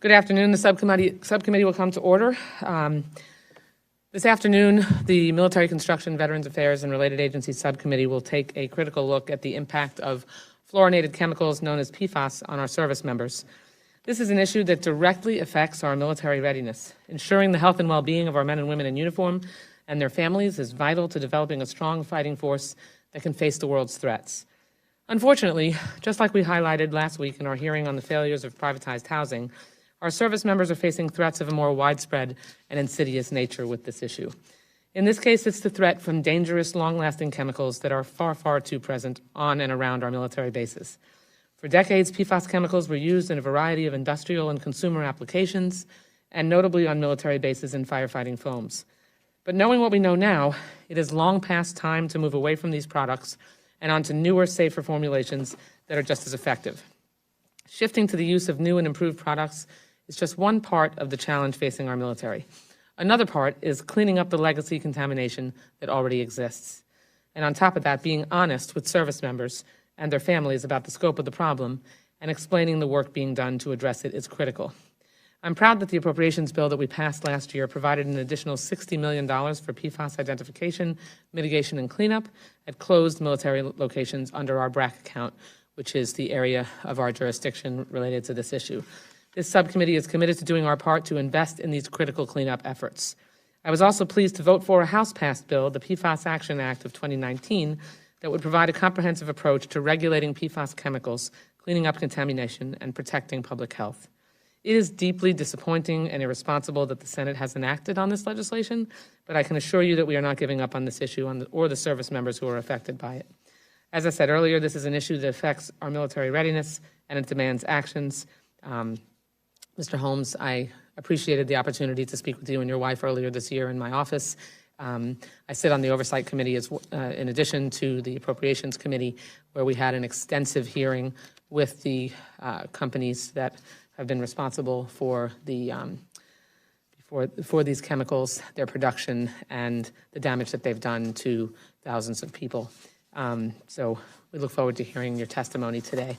Good afternoon. The subcommittee will come to order. This afternoon, the Military Construction, Veterans Affairs, and Related Agencies Subcommittee will take a critical look at the impact of fluorinated chemicals known as PFAS on our service members. This is an issue that directly affects our military readiness. Ensuring the health and well-being of our men and women in uniform and their families is vital to developing a strong fighting force that can face the world's threats. Unfortunately, just like we highlighted last week in our hearing on the failures of privatized housing, our service members are facing threats of a more widespread and insidious nature with this issue. In this case, it's the threat from dangerous, long-lasting chemicals that are far, far too present on and around our military bases. For decades, PFAS chemicals were used in a variety of industrial and consumer applications, and notably on military bases in firefighting foams. But knowing what we know now, it is long past time to move away from these products and onto newer, safer formulations that are just as effective. Shifting to the use of new and improved products is just one part of the challenge facing our military. Another part is cleaning up the legacy contamination that already exists. And on top of that, being honest with service members and their families about the scope of the problem and explaining the work being done to address it is critical. I'm proud that the appropriations bill that we passed last year provided an additional $60 million for PFAS identification, mitigation, and cleanup at closed military locations under our BRAC account, which is the area of our jurisdiction related to this issue. This subcommittee is committed to doing our part to invest in these critical cleanup efforts. I was also pleased to vote for a House-passed bill, the PFAS Action Act of 2019, that would provide a comprehensive approach to regulating PFAS chemicals, cleaning up contamination, and protecting public health. It is deeply disappointing and irresponsible that the Senate hasn't acted on this legislation, but I can assure you that we are not giving up on this issue or the service members who are affected by it. As I said earlier, this is an issue that affects our military readiness, and it demands actions. Mr. Holmes, I appreciated the opportunity to speak with you and your wife earlier this year in my office. I sit on the Oversight Committee in addition to the Appropriations Committee, where we had an extensive hearing with the companies that have been responsible for the for these chemicals, their production, and the damage that they've done to thousands of people. So we look forward to hearing your testimony today.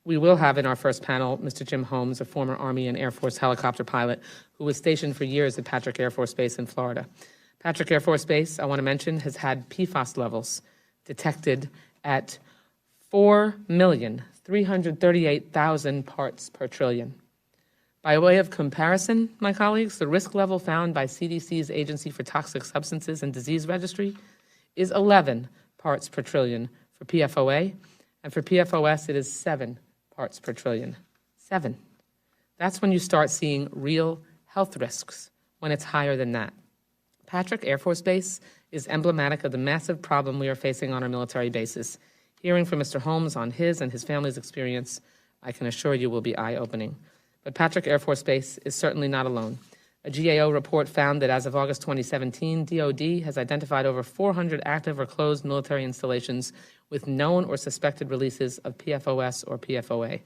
We will have in our first panel Mr. Jim Holmes, a former Army and Air Force helicopter pilot who was stationed for years at Patrick Air Force Base in Florida. Patrick Air Force Base, I want to mention, has had PFAS levels detected at 4,338,000 parts per trillion. By way of comparison, my colleagues, the risk level found by CDC's Agency for Toxic Substances and Disease Registry is 11 parts per trillion for PFOA, and for PFOS it is 7 parts per trillion. 7. That's when you start seeing real health risks, when it's higher than that. Patrick Air Force Base is emblematic of the massive problem we are facing on our military bases. Hearing from Mr. Holmes on his and his family's experience, I can assure you will be eye-opening. But Patrick Air Force Base is certainly not alone. A GAO report found that as of August 2017, DoD has identified over 400 active or closed military installations with known or suspected releases of PFOS or PFOA.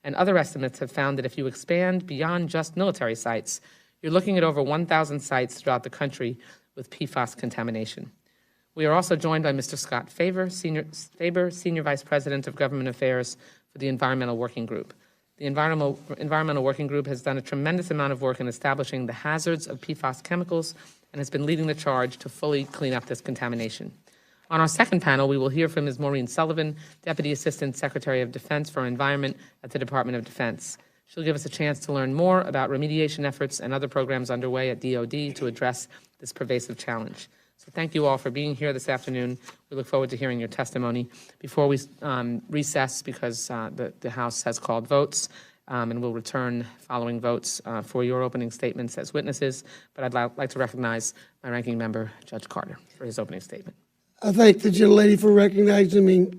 And other estimates have found that if you expand beyond just military sites, you're looking at over 1,000 sites throughout the country with PFAS contamination. We are also joined by Mr. Scott Faber, Senior Vice President of Government Affairs for the Environmental Working Group. The Environmental Working Group has done a tremendous amount of work in establishing the hazards of PFAS chemicals and has been leading the charge to fully clean up this contamination. On our second panel, we will hear from Ms. Maureen Sullivan, Deputy Assistant Secretary of Defense for Environment at the Department of Defense. She'll give us a chance to learn more about remediation efforts and other programs underway at DoD to address this pervasive challenge. So thank you all for being here this afternoon. We look forward to hearing your testimony. Before we recess, because the House has called votes, and we'll return following votes for your opening statements as witnesses, but I'd like to recognize my ranking member, Judge Carter, for his opening statement. I thank the gentlelady for recognizing me.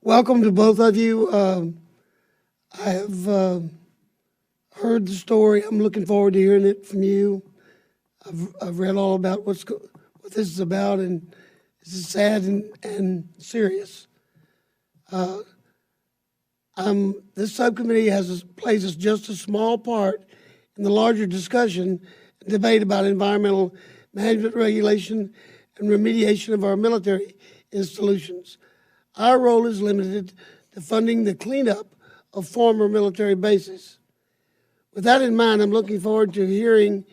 Welcome to both of you. I have heard the story. I'm looking forward to hearing it from you. I've read all about what this is about, and this is sad and serious. This subcommittee plays just a small part in the larger discussion and debate about environmental management regulation and remediation of our military installations. Our role is limited to funding the cleanup of former military bases. With that in mind, I'm looking forward to hearing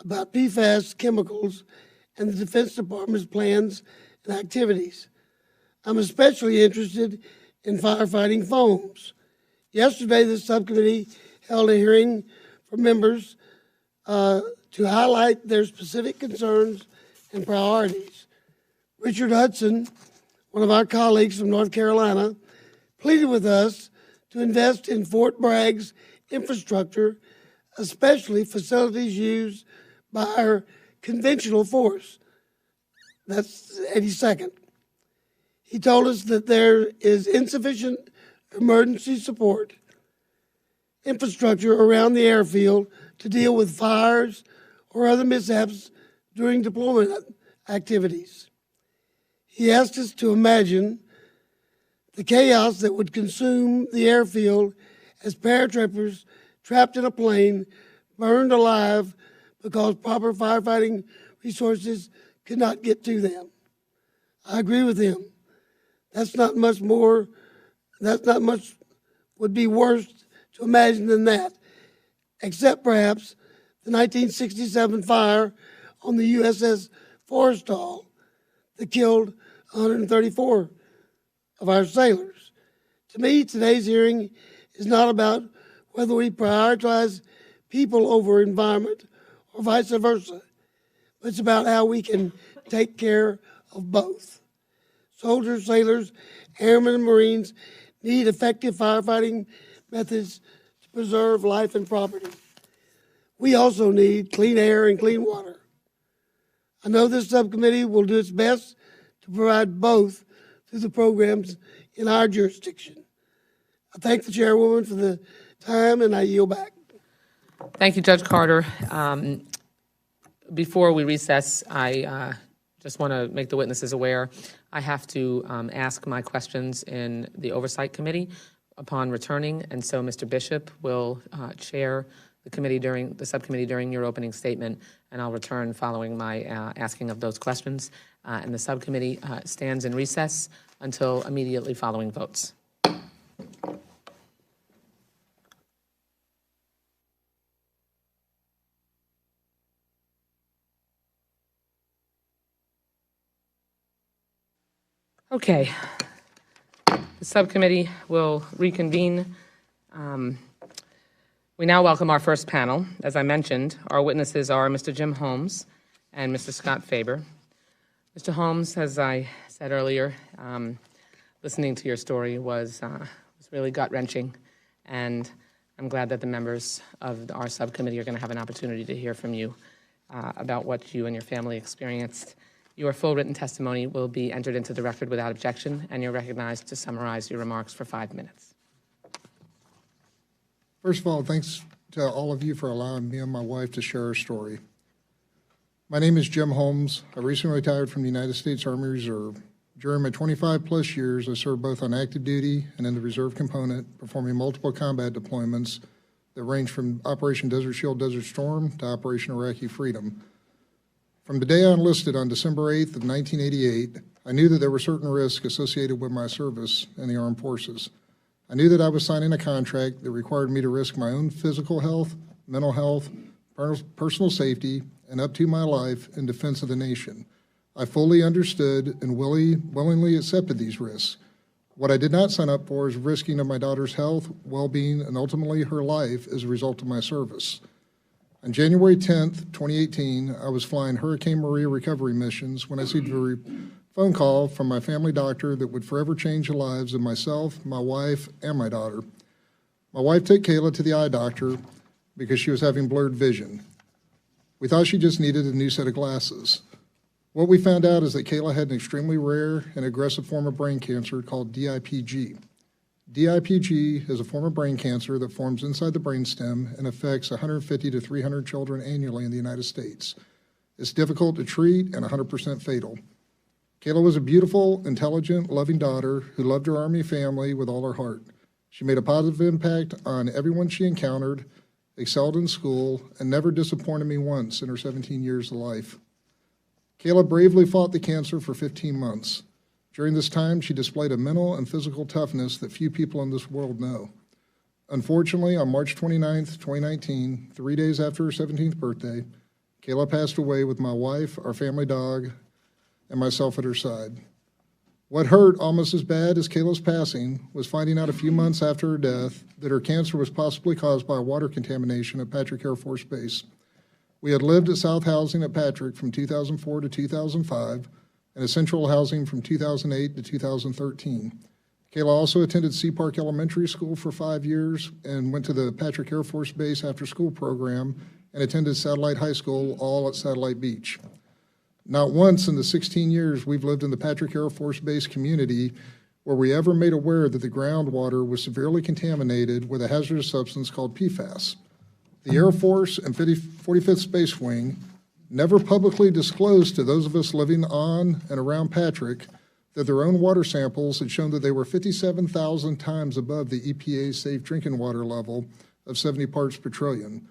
about PFAS chemicals and the Defense Department's plans and activities. I'm especially interested in firefighting foams. Yesterday, the subcommittee held a hearing for members to highlight their specific concerns and priorities. Richard Hudson, one of our colleagues from North Carolina, pleaded with us to invest in Fort Bragg's infrastructure, especially facilities used by our conventional force. That's 82nd. He told us that there is insufficient emergency support infrastructure around the airfield to deal with fires or other mishaps during deployment activities. He asked us to imagine the chaos that would consume the airfield as paratroopers trapped in a plane burned alive because proper firefighting resources could not get to them. I agree with him. That's not much would be worse to imagine than that, except perhaps the 1967 fire on the USS Forrestal that killed 134 of our sailors. To me, today's hearing is not about whether we prioritize people over environment or vice versa, but it's about how we can take care of both. Soldiers, sailors, airmen, and Marines need effective firefighting methods to preserve life and property. We also need clean air and clean water. I know this subcommittee will do its best to provide both through the programs in our jurisdiction. I thank the chairwoman for the time, and I yield back. Thank you, Judge Carter. Before we recess, I just want to make the witnesses aware. I have to ask my questions in the Oversight Committee upon returning, and so Mr. Bishop will chair the subcommittee during your opening statement, and I'll return following my asking of those questions. And the subcommittee stands in recess until immediately following votes. Okay, the subcommittee will reconvene. We now welcome our first panel. As I mentioned, our witnesses are Mr. Jim Holmes and Mr. Scott Faber. Mr. Holmes, as I said earlier, listening to your story was really gut-wrenching, and I'm glad that the members of our subcommittee are going to have an opportunity to hear from you about what you and your family experienced. Your full written testimony will be entered into the record without objection, and you're recognized to summarize your remarks for 5 minutes. First of all, thanks to all of you for allowing me and my wife to share our story. My name is Jim Holmes. I recently retired from the United States Army Reserve. During my 25-plus years, I served both on active duty and in the reserve component, performing multiple combat deployments that range from Operation Desert Shield, Desert Storm to Operation Iraqi Freedom. From the day I enlisted on December 8th of 1988, I knew that there were certain risks associated with my service in the armed forces. I knew that I was signing a contract that required me to risk my own physical health, mental health, personal safety, and up to my life in defense of the nation. I fully understood and willingly accepted these risks. What I did not sign up for is risking of my daughter's health, well-being, and ultimately her life as a result of my service. On January 10th, 2018, I was flying Hurricane Maria recovery missions when I received a phone call from my family doctor that would forever change the lives of myself, my wife, and my daughter. My wife took Kayla to the eye doctor because she was having blurred vision. We thought she just needed a new set of glasses. What we found out is that Kayla had an extremely rare and aggressive form of brain cancer called DIPG. DIPG is a form of brain cancer that forms inside the brainstem and affects 150 to 300 children annually in the United States. It's difficult to treat and 100% fatal. Kayla was a beautiful, intelligent, loving daughter who loved her Army family with all her heart. She made a positive impact on everyone she encountered, excelled in school, and never disappointed me once in her 17 years of life. Kayla bravely fought the cancer for 15 months. During this time, she displayed a mental and physical toughness that few people in this world know. Unfortunately, on March 29th, 2019, 3 days after her 17th birthday, Kayla passed away with my wife, our family dog, and myself at her side. What hurt almost as bad as Kayla's passing was finding out a few months after her death that her cancer was possibly caused by water contamination at Patrick Air Force Base. We had lived at South Housing at Patrick from 2004 to 2005 and at Central Housing from 2008 to 2013. Kayla also attended Sea Park Elementary School for 5 years and went to the Patrick Air Force Base after-school program and attended Satellite High School, all at Satellite Beach. Not once in the 16 years we've lived in the Patrick Air Force Base community were we ever made aware that the groundwater was severely contaminated with a hazardous substance called PFAS. The Air Force and 45th Space Wing never publicly disclosed to those of us living on and around Patrick that their own water samples had shown that they were 57,000 times above the EPA's safe drinking water level of 70 parts per trillion.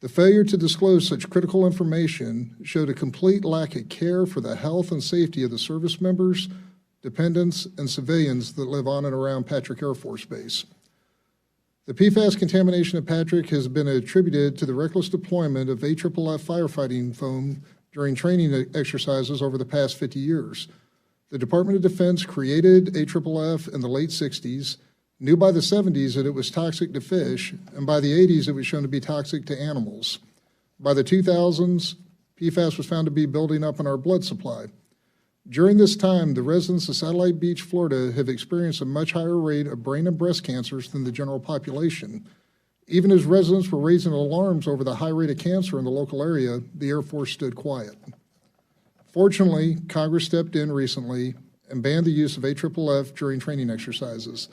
The failure to disclose such critical information showed a complete lack of care for the health and safety of the service members, dependents, and civilians that live on and around Patrick Air Force Base. The PFAS contamination at Patrick has been attributed to the reckless deployment of AFFF firefighting foam during training exercises over the past 50 years. The Department of Defense created AFFF in the late 60s, knew by the 70s that it was toxic to fish, and by the 80s it was shown to be toxic to animals. By the 2000s, PFAS was found to be building up in our blood supply. During this time, the residents of Satellite Beach, Florida have experienced a much higher rate of brain and breast cancers than the general population. Even as residents were raising alarms over the high rate of cancer in the local area, the Air Force stood quiet. Fortunately, Congress stepped in recently and banned the use of AFFF during training exercises.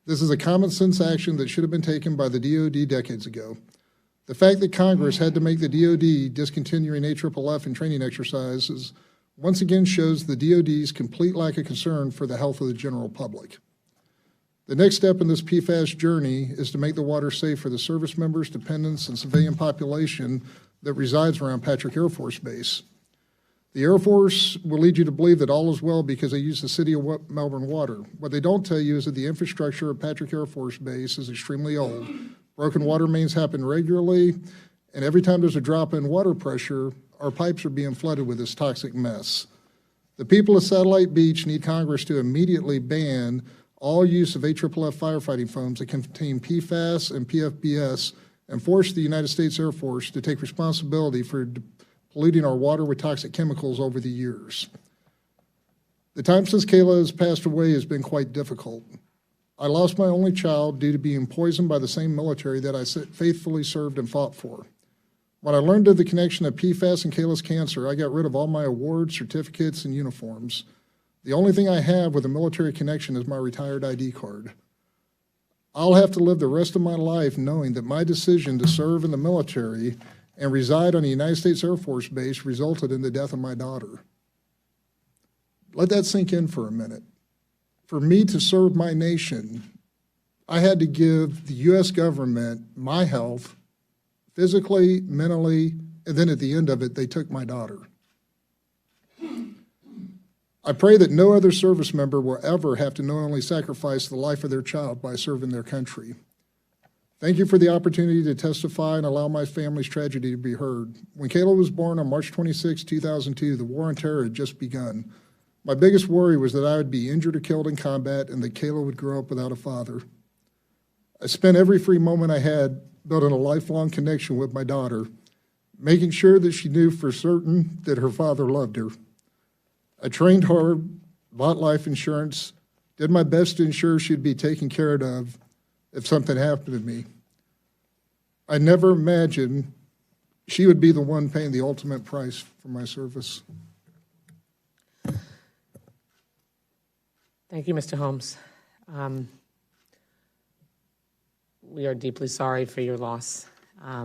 This is a common sense action that should have been taken by the DoD decades ago. The fact that Congress had to make the DoD discontinuing AFFF in training exercises once again shows the DoD's complete lack of concern for the health of the general public. The next step in this PFAS journey is to make the water safe for the service members, dependents, and civilian population that resides around Patrick Air Force Base. The Air Force will lead you to believe that all is well because they use the City of Melbourne water. What they don't tell you is that the infrastructure of Patrick Air Force Base is extremely old. Broken water mains happen regularly, and every time there's a drop in water pressure, our pipes are being flooded with this toxic mess. The people of Satellite Beach need Congress to immediately ban all use of AFFF firefighting foams that contain PFAS and PFBS and force the United States Air Force to take responsibility for polluting our water with toxic chemicals over the years. The time since Kayla has passed away has been quite difficult. I lost my only child due to being poisoned by the same military that I faithfully served and fought for. When I learned of the connection of PFAS and Kayla's cancer, I got rid of all my awards, certificates, and uniforms. The only thing I have with a military connection is my retired ID card. I'll have to live the rest of my life knowing that my decision to serve in the military and reside on a United States Air Force base resulted in the death of my daughter. Let that sink in for a minute. For me to serve my nation, I had to give the U.S. government my health, physically, mentally, and then at the end of it, they took my daughter. I pray that no other service member will ever have to knowingly sacrifice the life of their child by serving their country. Thank you for the opportunity to testify and allow my family's tragedy to be heard. When Kayla was born on March 26, 2002, the war on terror had just begun. My biggest worry was that I would be injured or killed in combat and that Kayla would grow up without a father. I spent every free moment I had building a lifelong connection with my daughter, making sure that she knew for certain that her father loved her. I trained hard, bought life insurance, did my best to ensure she'd be taken care of if something happened to me. I never imagined she would be the one paying the ultimate price for my service. Thank you, Mr. Holmes. We are deeply sorry for your loss. I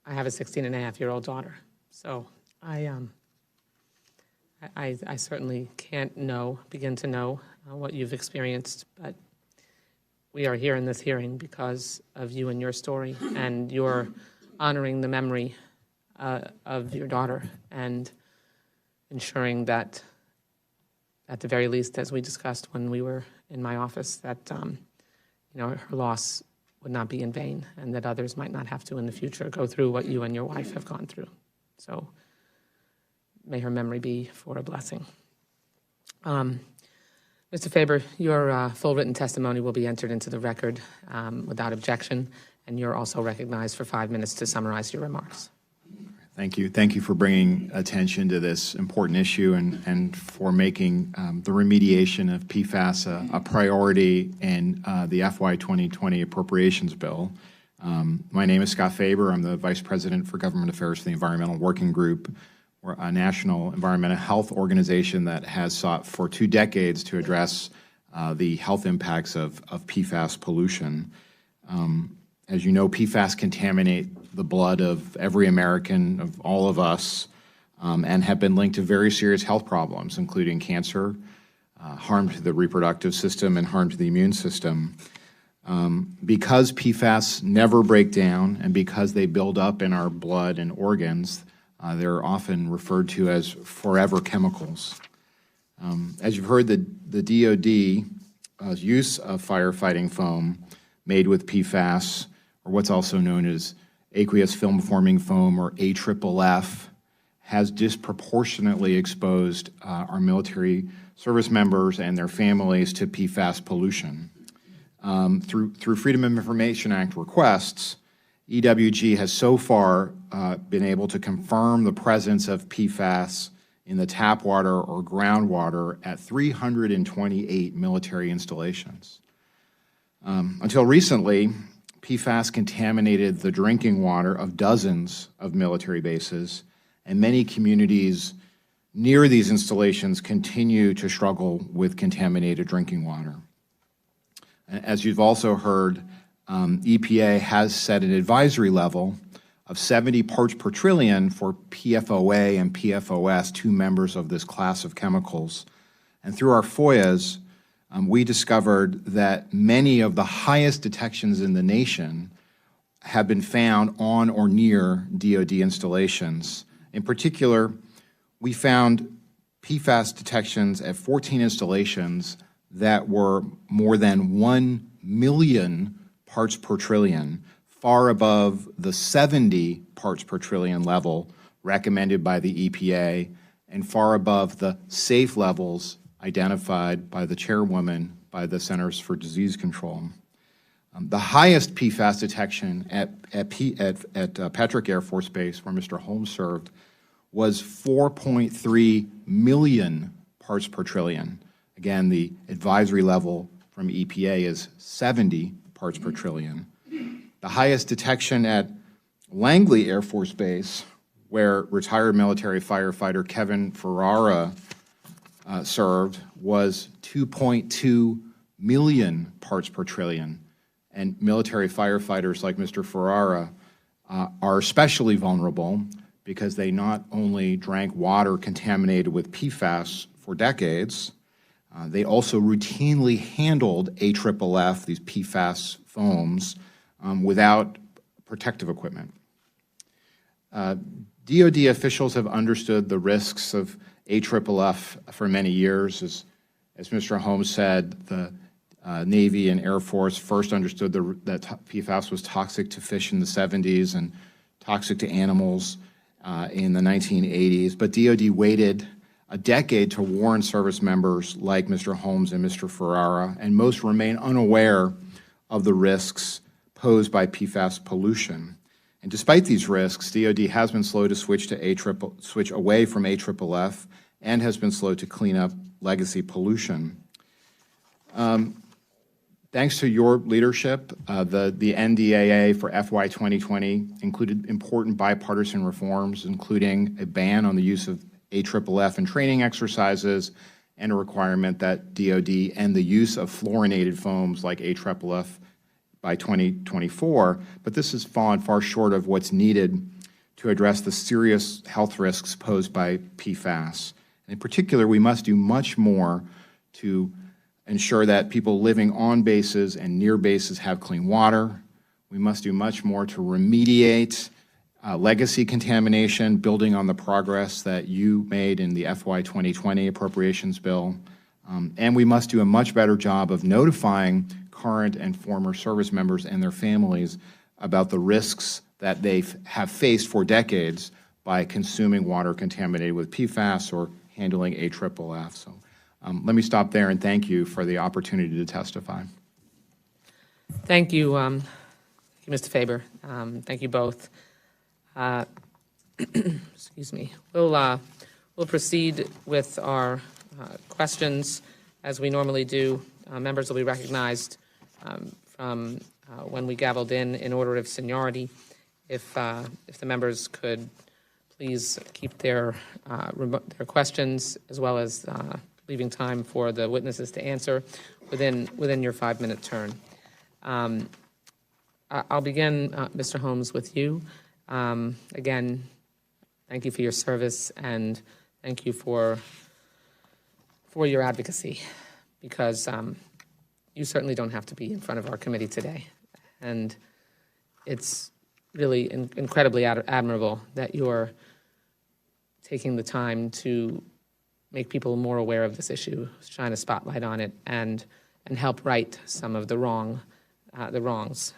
have a 16-and-a-half-year-old daughter, so I certainly can't begin to know what you've experienced, but we are here in this hearing because of you and your story, and you're honoring the memory of your daughter and ensuring that, at the very least, as we discussed when we were in my office, that her loss would not be in vain, and that others might not have to in the future go through what you and your wife have gone through. So may her memory be for a blessing. Mr. Faber, your full written testimony will be entered into the record without objection, and you're also recognized for 5 minutes to summarize your remarks. Thank you. Thank you for bringing attention to this important issue and for making the remediation of PFAS a priority in the FY 2020 appropriations bill. My name is Scott Faber. I'm the Vice President for Government Affairs for the Environmental Working Group. We're a national environmental health organization that has sought for 2 decades to address the health impacts of PFAS pollution. As you know, PFAS contaminate the blood of every American, of all of us, and have been linked to very serious health problems, including cancer, harm to the reproductive system, and harm to the immune system. Because PFAS never break down and because they build up in our blood and organs, they're often referred to as forever chemicals. As you've heard, the DoD's use of firefighting foam made with PFAS, or what's also known as aqueous film-forming foam, or AFFF, has disproportionately exposed our military service members and their families to PFAS pollution. Through Freedom of Information Act requests, EWG has so far been able to confirm the presence of PFAS in the tap water or groundwater at 328 military installations. Until recently, PFAS contaminated the drinking water of dozens of military bases, and many communities near these installations continue to struggle with contaminated drinking water. As you've also heard, EPA has set an advisory level of 70 parts per trillion for PFOA and PFOS, 2 members of this class of chemicals. And through our FOIAs, we discovered that many of the highest detections in the nation have been found on or near DoD installations. In particular, we found PFAS detections at 14 installations that were more than 1 million parts per trillion, far above the 70 parts per trillion level recommended by the EPA, and far above the safe levels identified by the chairwoman by the Centers for Disease Control. The highest PFAS detection at Patrick Air Force Base, where Mr. Holmes served, was 4.3 million parts per trillion. Again, the advisory level from EPA is 70 parts per trillion. The highest detection at Langley Air Force Base, where retired military firefighter Kevin Ferrara served, was 2.2 million parts per trillion. And military firefighters like Mr. Ferrara are especially vulnerable because they not only drank water contaminated with PFAS for decades, they also routinely handled AFFF, these PFAS foams, without protective equipment. DoD officials have understood the risks of AFFF for many years. As Mr. Holmes said, the Navy and Air Force first understood that PFAS was toxic to fish in the 70s and toxic to animals in the 1980s, but DoD waited a decade to warn service members like Mr. Holmes and Mr. Ferrara, and most remain unaware of the risks posed by PFAS pollution. And despite these risks, DoD has been slow to switch away from AFFF and has been slow to clean up legacy pollution. Thanks to your leadership, the NDAA for FY 2020 included important bipartisan reforms, including a ban on the use of AFFF in training exercises and a requirement that DoD end the use of fluorinated foams like AFFF by 2024, but this has fallen far short of what's needed to address the serious health risks posed by PFAS. And in particular, we must do much more to ensure that people living on bases and near bases have clean water. We must do much more to remediate legacy contamination, building on the progress that you made in the FY 2020 appropriations bill. And we must do a much better job of notifying current and former service members and their families about the risks that they have faced for decades by consuming water contaminated with PFAS or handling AFFF. So let me stop there and thank you for the opportunity to testify. Thank you, Mr. Faber. Thank you both. Excuse me. We'll proceed with our questions as we normally do. Members will be recognized from when we gavelled in order of seniority. If the members could please keep their questions as well as leaving time for the witnesses to answer within your 5-minute turn. I'll begin, Mr. Holmes, with you. Again, thank you for your service and thank you for your advocacy, because you certainly don't have to be in front of our committee today. And it's really incredibly admirable that you're taking the time to make people more aware of this issue, shine a spotlight on it, and help right some of the wrongs.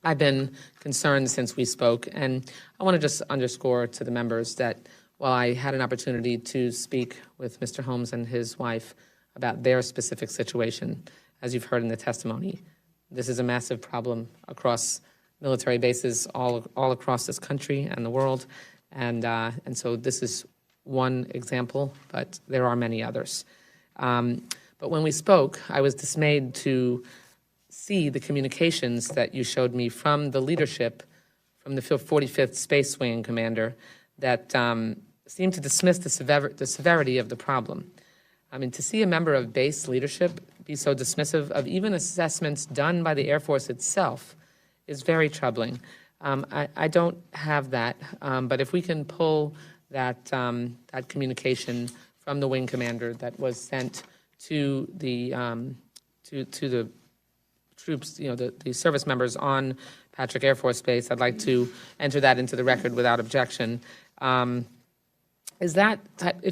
I've been concerned since we spoke, and I want to just underscore to the members that while I had an opportunity to speak with Mr. Holmes and his wife about their specific situation, as you've heard in the testimony, this is a massive problem across military bases all across this country and the world, and so this is one example, but there are many others. But when we spoke, I was dismayed to see the communications that you showed me from the leadership, from the 45th Space Wing commander, that seemed to dismiss the severity of the problem. I mean, to see a member of base leadership be so dismissive of even assessments done by the Air Force itself is very troubling. I don't have that, but if we can pull that communication from the wing commander that was sent to the troops, the service members on Patrick Air Force Base, I'd like to enter that into the record without objection. If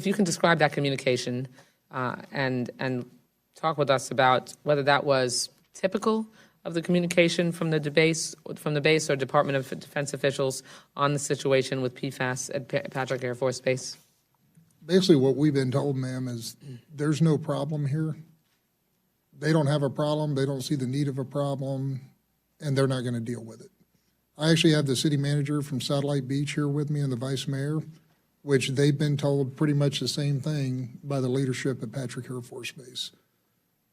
you can describe that communication and talk with us about whether that was typical of the communication from the base or Department of Defense officials on the situation with PFAS at Patrick Air Force Base? Basically, what we've been told, ma'am, is there's no problem here. They don't have a problem, they don't see the need of a problem, and they're not going to deal with it. I actually have the city manager from Satellite Beach here with me and the vice mayor, which they've been told pretty much the same thing by the leadership at Patrick Air Force Base.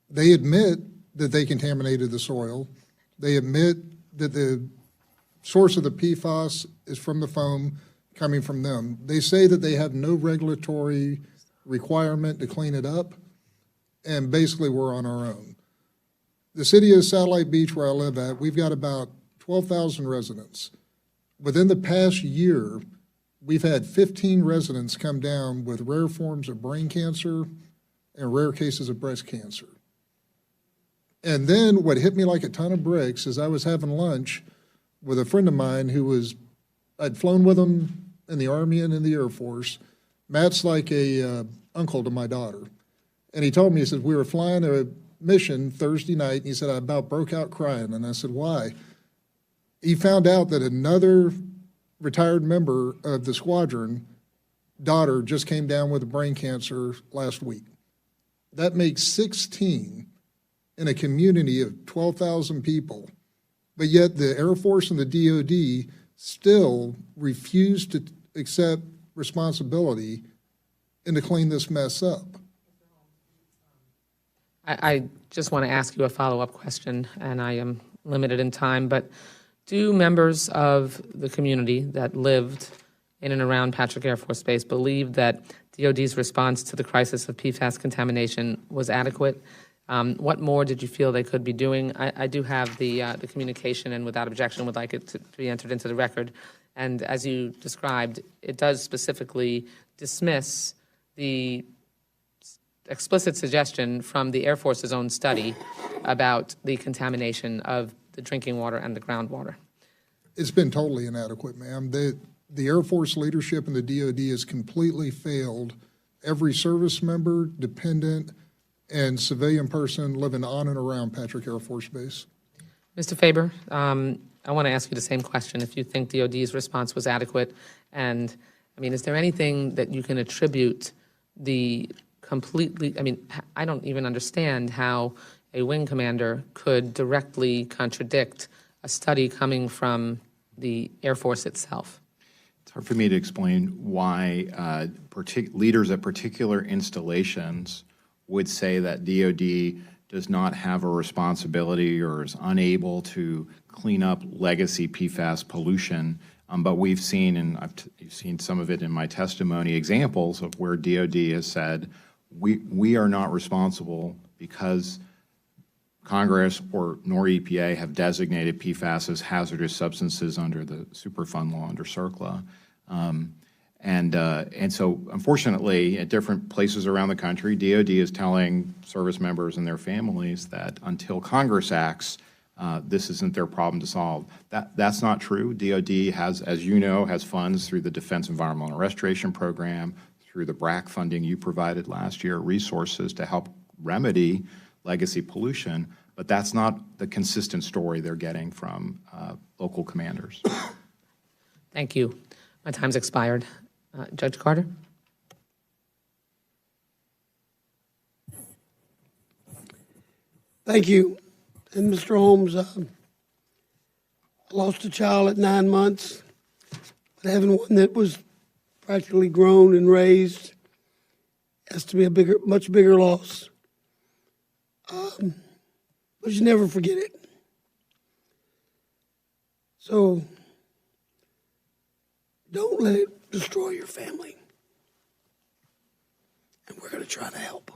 They admit that they contaminated the soil. They admit that the source of the PFAS is from the foam coming from them. They say that they have no regulatory requirement to clean it up, and basically we're on our own. The city of Satellite Beach, where I live at, we've got about 12,000 residents. Within the past year, we've had 15 residents come down with rare forms of brain cancer and rare cases of breast cancer. And then what hit me like a ton of bricks is I was having lunch with a friend of mine I'd flown with him in the Army and in the Air Force. Matt's like a uncle to my daughter. And he told me, he said, we were flying a mission Thursday night, and he said, I about broke out crying. And I said, why? He found out that another retired member of the squadron daughter just came down with brain cancer last week. That makes 16 in a community of 12,000 people, but yet the Air Force and the DOD still refuse to accept responsibility and to clean this mess up. I just want to ask you a follow-up question, and I am limited in time, but do members of the community that lived in and around Patrick Air Force Base believe that DOD's response to the crisis of PFAS contamination was adequate? What more did you feel they could be doing? I do have the communication, and without objection would like it to be entered into the record. And as you described, it does specifically dismiss the explicit suggestion from the Air Force's own study about the contamination of the drinking water and the groundwater. It's been totally inadequate, ma'am. The Air Force leadership and the DOD has completely failed every service member, dependent, and civilian person living on and around Patrick Air Force Base. Mr. Faber, I want to ask you the same question, if you think DOD's response was adequate. And, I mean, is there anything that you can attribute the completely, I mean, I don't even understand how a wing commander could directly contradict a study coming from the Air Force itself. It's hard for me to explain why leaders at particular installations would say that DOD does not have a responsibility or is unable to clean up legacy PFAS pollution. But we've seen, and you've seen some of it in my testimony, examples of where DOD has said, we are not responsible because Congress nor EPA have designated PFAS as hazardous substances under the Superfund law, under CERCLA. And so, unfortunately, at different places around the country, DOD is telling service members and their families that until Congress acts, this isn't their problem to solve. That's not true. DOD has, as you know, has funds through the Defense Environmental Restoration Program, through the BRAC funding you provided last year, resources to help remedy legacy pollution, but that's not the consistent story they're getting from local commanders. Thank you. My time's expired. Judge Carter? Thank you. And Mr. Holmes, I lost a child at 9 months, but having one that was practically grown and raised has to be a much bigger loss. But you never forget it. So don't let it destroy your family. And we're going to try to help.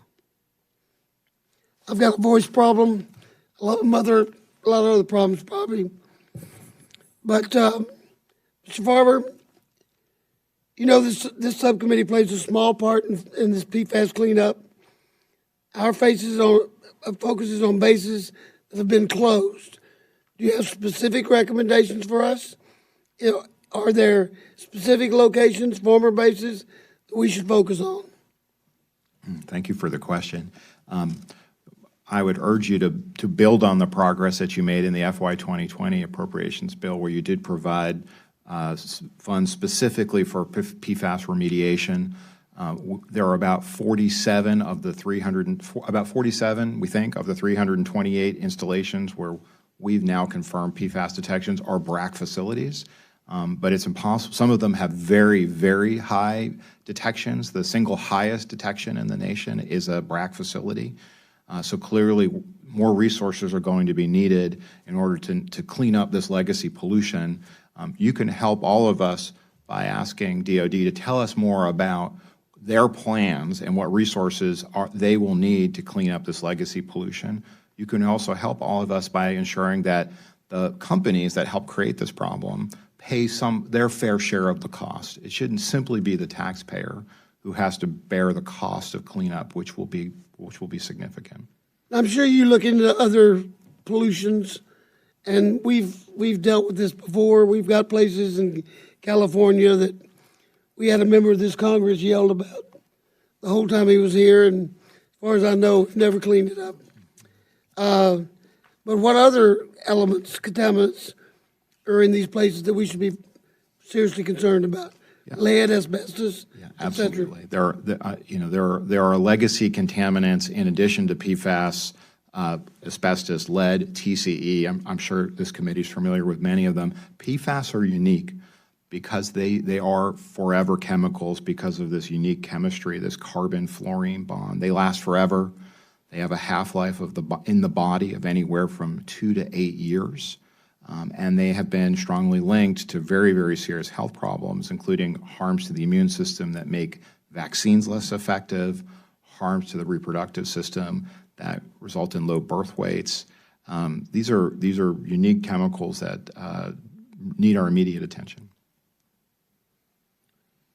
I've got a voice problem, a lot of other problems probably. But Mr. Farber, you know this subcommittee plays a small part in this PFAS cleanup. Our focuses on bases that have been closed. Do you have specific recommendations for us? Are there specific locations, former bases, that we should focus on? Thank you for the question. I would urge you to build on the progress that you made in the FY 2020 appropriations bill, where you did provide funds specifically for PFAS remediation. There are about 47 of the 347, we think, of the 328 installations where we've now confirmed PFAS detections are BRAC facilities. But it's impossible. Some of them have very, very high detections. The single highest detection in the nation is a BRAC facility. So clearly, more resources are going to be needed in order to clean up this legacy pollution. You can help all of us by asking DOD to tell us more about their plans and what resources they will need to clean up this legacy pollution. You can also help all of us by ensuring that the companies that help create this problem pay their fair share of the cost. It shouldn't simply be the taxpayer who has to bear the cost of cleanup, which will be significant. I'm sure you look into other pollutions, and we've dealt with this before. We've got places in California that we had a member of this Congress yelled about the whole time he was here, and as far as I know, we've never cleaned it up. But what other elements, contaminants, are in these places that we should be seriously concerned about? Yeah. Lead, asbestos, absolutely. There are legacy contaminants in addition to PFAS, asbestos, lead, TCE. I'm sure this committee is familiar with many of them. PFAS are unique because they are forever chemicals because of this unique chemistry, this carbon-fluorine bond. They last forever. They have a half-life in the body of anywhere from 2 to 8 years. And they have been strongly linked to very, very serious health problems, including harms to the immune system that make vaccines less effective, harms to the reproductive system that result in low birth weights. These are unique chemicals that need our immediate attention.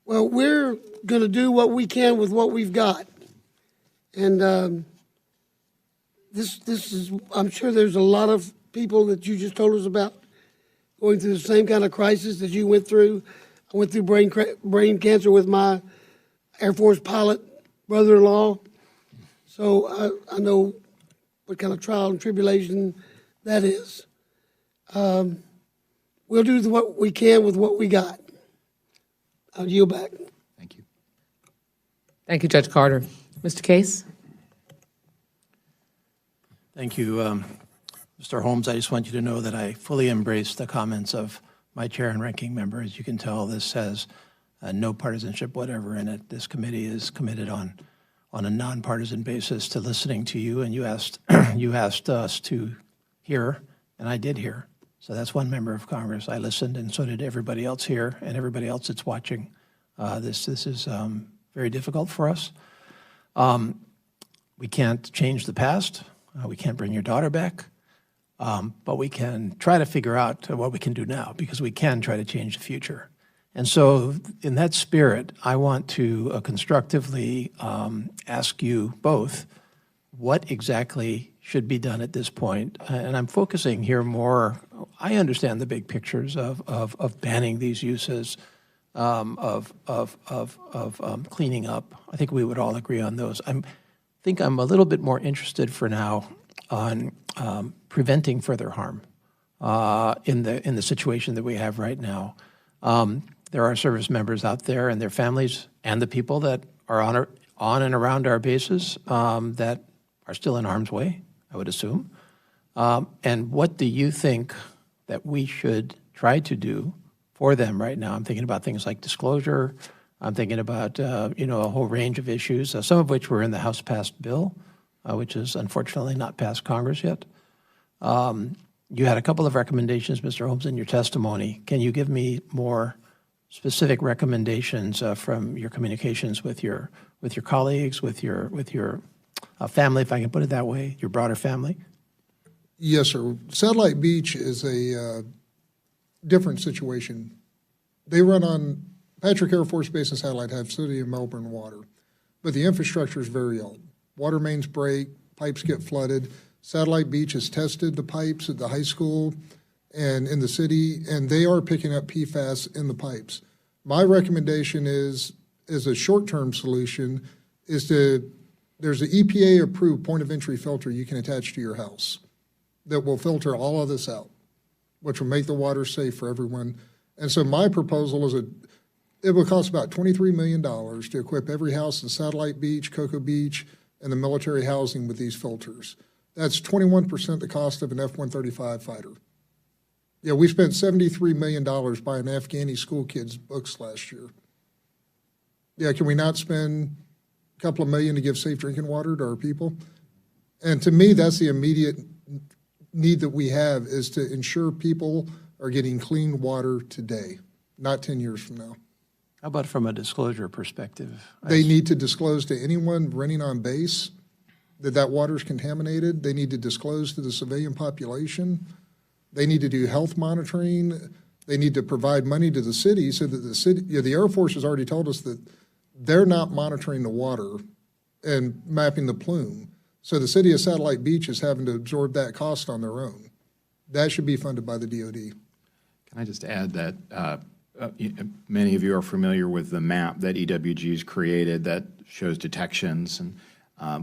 Well, we're going to do what we can with what we've got. And this is, I'm sure there's a lot of people that you just told us about going through the same kind of crisis that you went through. I went through brain cancer with my Air Force pilot brother-in-law. So I know what kind of trial and tribulation that is. We'll do what we can with what we got. I'll yield back. Thank you. Thank you, Judge Carter. Mr. Case? Thank you, Mr. Holmes. I just want you to know that I fully embrace the comments of my chair and ranking member. As you can tell, this has no partisanship whatever in it. This committee is committed on a nonpartisan basis to listening to you, and you asked you asked us to hear, and I did hear. So that's one member of Congress. I listened, and so did everybody else here and everybody else that's watching. This is very difficult for us. We can't change the past. We can't bring your daughter back. But we can try to figure out what we can do now, because we can try to change the future. And so in that spirit, I want to constructively ask you both what exactly should be done at this point. And I'm focusing here more, I understand the big pictures of banning these uses, of cleaning up. I think we would all agree on those. I think I'm a little bit more interested for now on preventing further harm in the situation that we have right now. There are service members out there and their families and the people that are on and around our bases that are still in harm's way, I would assume. And what do you think that we should try to do for them right now? I'm thinking about things like disclosure. I'm thinking about a whole range of issues, some of which were in the House-passed bill, which is unfortunately not passed Congress yet. You had a couple of recommendations, Mr. Holmes, in your testimony. Can you give me more specific recommendations from your communications with your colleagues, with your family, if I can put it that way, your broader family? Yes, sir. Satellite Beach is a different situation. They run on Patrick Air Force Base and Satellite have City of Melbourne water, but the infrastructure is very old. Water mains break, pipes get flooded. Satellite Beach has tested the pipes at the high school and in the city, and they are picking up PFAS in the pipes. My recommendation is a short-term solution, there's an EPA-approved point-of-entry filter you can attach to your house that will filter all of this out, which will make the water safe for everyone. And so my proposal is it will cost about $23 million to equip every house in Satellite Beach, Cocoa Beach, and the military housing with these filters. That's 21% the cost of an F-135 fighter. Yeah, we spent $73 million buying Afghani school kids' books last year. Yeah, can we not spend a couple of million to give safe drinking water to our people? And to me, that's the immediate need that we have, is to ensure people are getting clean water today, not 10 years from now. How about from a disclosure perspective? They need to disclose to anyone renting on base that water is contaminated. They need to disclose to the civilian population. They need to do health monitoring. They need to provide money to the city so that the city, the Air Force has already told us that they're not monitoring the water and mapping the plume. So the city of Satellite Beach is having to absorb that cost on their own. That should be funded by the DOD. Can I just add that many of you are familiar with the map that EWG has created that shows detections, and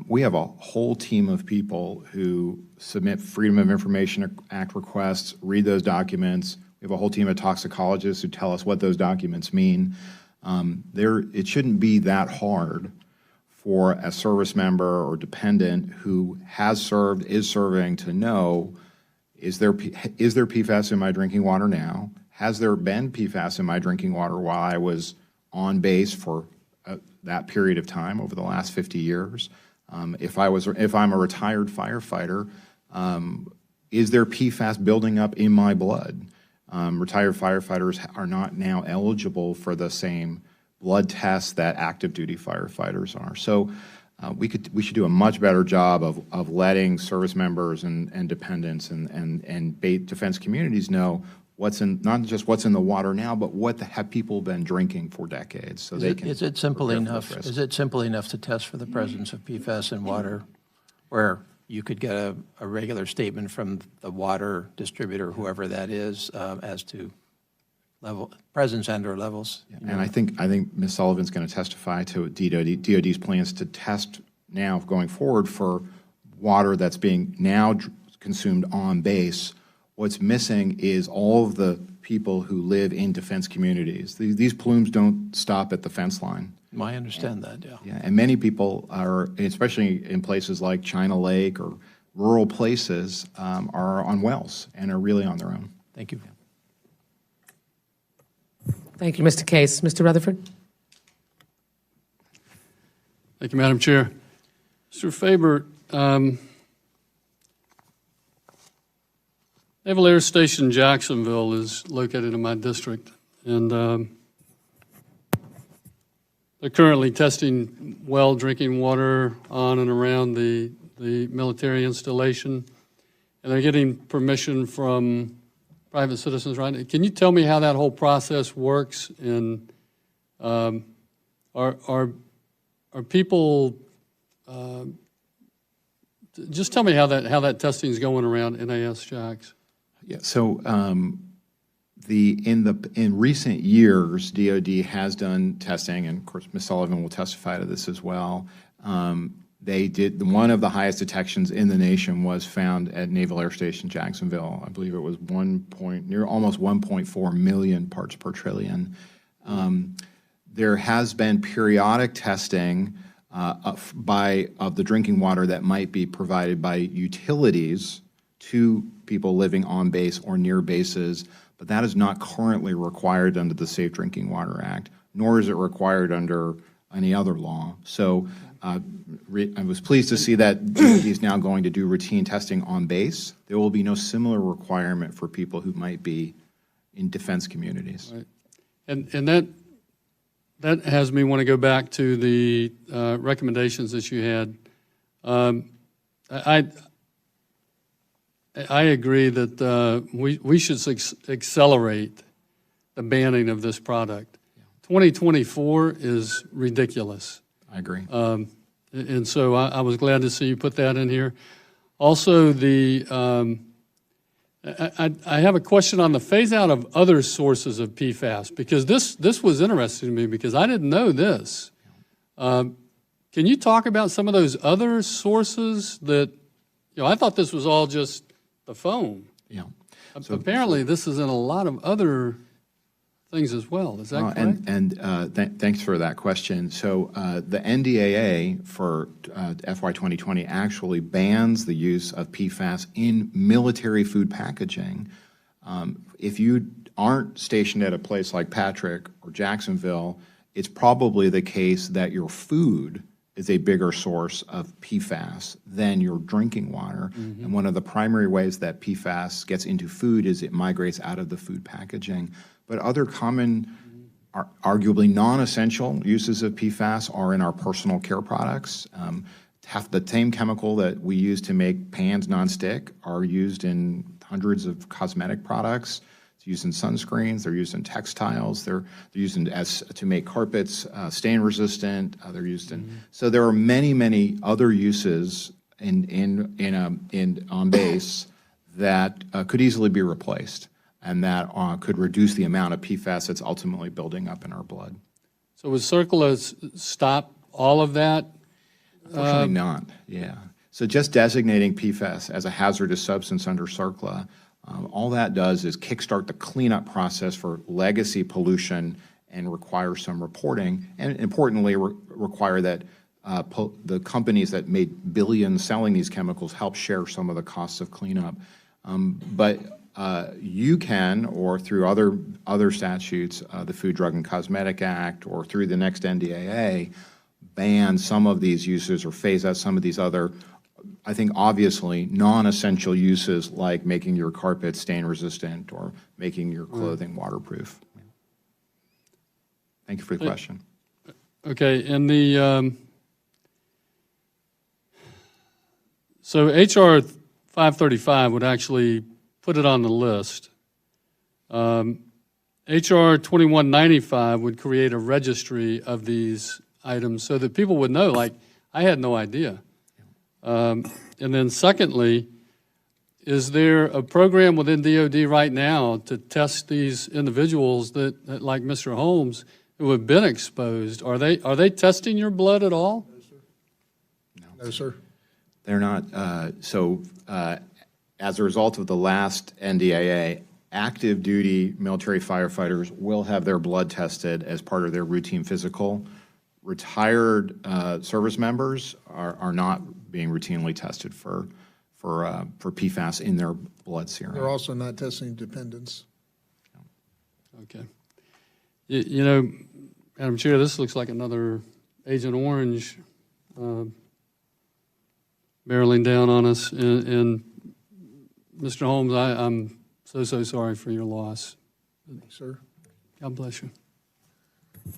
we have a whole team of people who submit Freedom of Information Act requests, read those documents. We have a whole team of toxicologists who tell us what those documents mean. It shouldn't be that hard for a service member or dependent who has served, is serving, to know, is there PFAS in my drinking water now? Has there been PFAS in my drinking water while I was on base for that period of time over the last 50 years? If I'm a retired firefighter, is there PFAS building up in my blood? Retired firefighters are not now eligible for the same blood tests that active duty firefighters are. So we should do a much better job of letting service members and dependents and defense communities know what's in, not just what's in the water now, but what have people been drinking for decades, so they can. Is it simple prepare for enough? those risks. Is it simple enough to test for the presence of PFAS in water, where you could get a regular statement from the water distributor, whoever that is, as to presence and/or levels? And I think Ms. Sullivan's going to testify to DOD's plans to test now going forward for water that's being now consumed on base. What's missing is all of the people who live in defense communities. These plumes don't stop at the fence line. I understand that, yeah. Yeah, and many people are, especially in places like China Lake or rural places, are on wells and are really on their own. Thank you. Thank you, Mr. Case. Mr. Rutherford? Thank you, Madam Chair. Mr. Faber, Naval Air Station Jacksonville is located in my district, and they're currently testing well drinking water on and around the military installation, and they're getting permission from private citizens, right? Can you tell me how that whole process works, and are people, just tell me how that testing is going around NAS Jax. Yeah, so in recent years, DoD has done testing, and of course, Ms. Sullivan will testify to this as well. They did, one of the highest detections in the nation was found at Naval Air Station Jacksonville. I believe it was almost 1.4 million parts per trillion. There has been periodic testing of the drinking water that might be provided by utilities to people living on base or near bases, but that is not currently required under the Safe Drinking Water Act, nor is it required under any other law. So I was pleased to see that DoD is now going to do routine testing on base. There will be no similar requirement for people who might be in defense communities. Right. And that has me want to go back to the recommendations that you had. I agree that we should accelerate the banning of this product. 2024 is ridiculous. I agree. And so I was glad to see you put that in here. Also, I have a question on the phase out of other sources of PFAS, because this was interesting to me because I didn't know this. Can you talk about some of those other sources that, I thought this was all just the foam. Yeah. Apparently, this is in a lot of other things as well. Is that correct? Thanks for that question. So the NDAA for FY 2020 actually bans the use of PFAS in military food packaging. If you aren't stationed at a place like Patrick or Jacksonville, it's probably the case that your food is a bigger source of PFAS than your drinking water. Mm-hmm. And one of the primary ways that PFAS gets into food is it migrates out of the food packaging. But other common, arguably non-essential uses of PFAS are in our personal care products. Half the same chemical that we use to make pans nonstick are used in hundreds of cosmetic products. It's used in sunscreens. They're used in textiles. They're used to make carpets stain resistant. They're used in so there are many other uses on base that could easily be replaced, and that could reduce the amount of PFAS that's ultimately building up in our blood. So would CERCLA stop all of that? Unfortunately not, yeah. So just designating PFAS as a hazardous substance under CERCLA, all that does is kickstart the cleanup process for legacy pollution and require some reporting, and importantly, require that the companies that made billions selling these chemicals help share some of the costs of cleanup. But you can, or through other statutes, the Food, Drug, and Cosmetic Act, or through the next NDAA, ban some of these uses or phase out some of these other, I think, obviously non-essential uses, like making your carpet stain resistant or making your clothing waterproof. Thank you for the question. Okay, and so HR 535 would actually put it on the list. HR 2195 would create a registry of these items so that people would know, like, I had no idea. And then secondly, is there a program within DOD right now to test these individuals that like Mr. Holmes, who have been exposed? Are they testing your blood at all? No. No, sir. They're not. As a result of the last NDAA, active duty military firefighters will have their blood tested as part of their routine physical. Retired service members are not being routinely tested for PFAS in their blood serum. They're also not testing dependents. Okay. You know, Madam Chair, this looks like another Agent Orange barreling down on us. And Mr. Holmes, I'm so sorry for your loss. Sir? God bless you.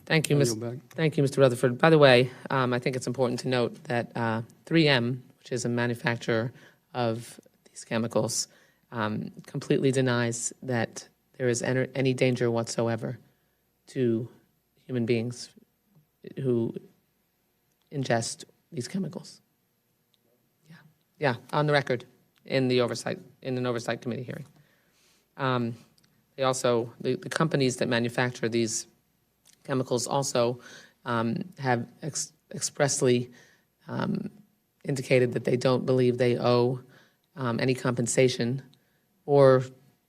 Thank you, I'll Ms. yield back. Thank you, Mr. Rutherford. By the way, I think it's important to note that 3M, which is a manufacturer of these chemicals, completely denies that there is any danger whatsoever to human beings who ingest these chemicals. Yeah, on the record in an oversight committee hearing. They also, the companies that manufacture these chemicals also have expressly indicated that they don't believe they owe any compensation or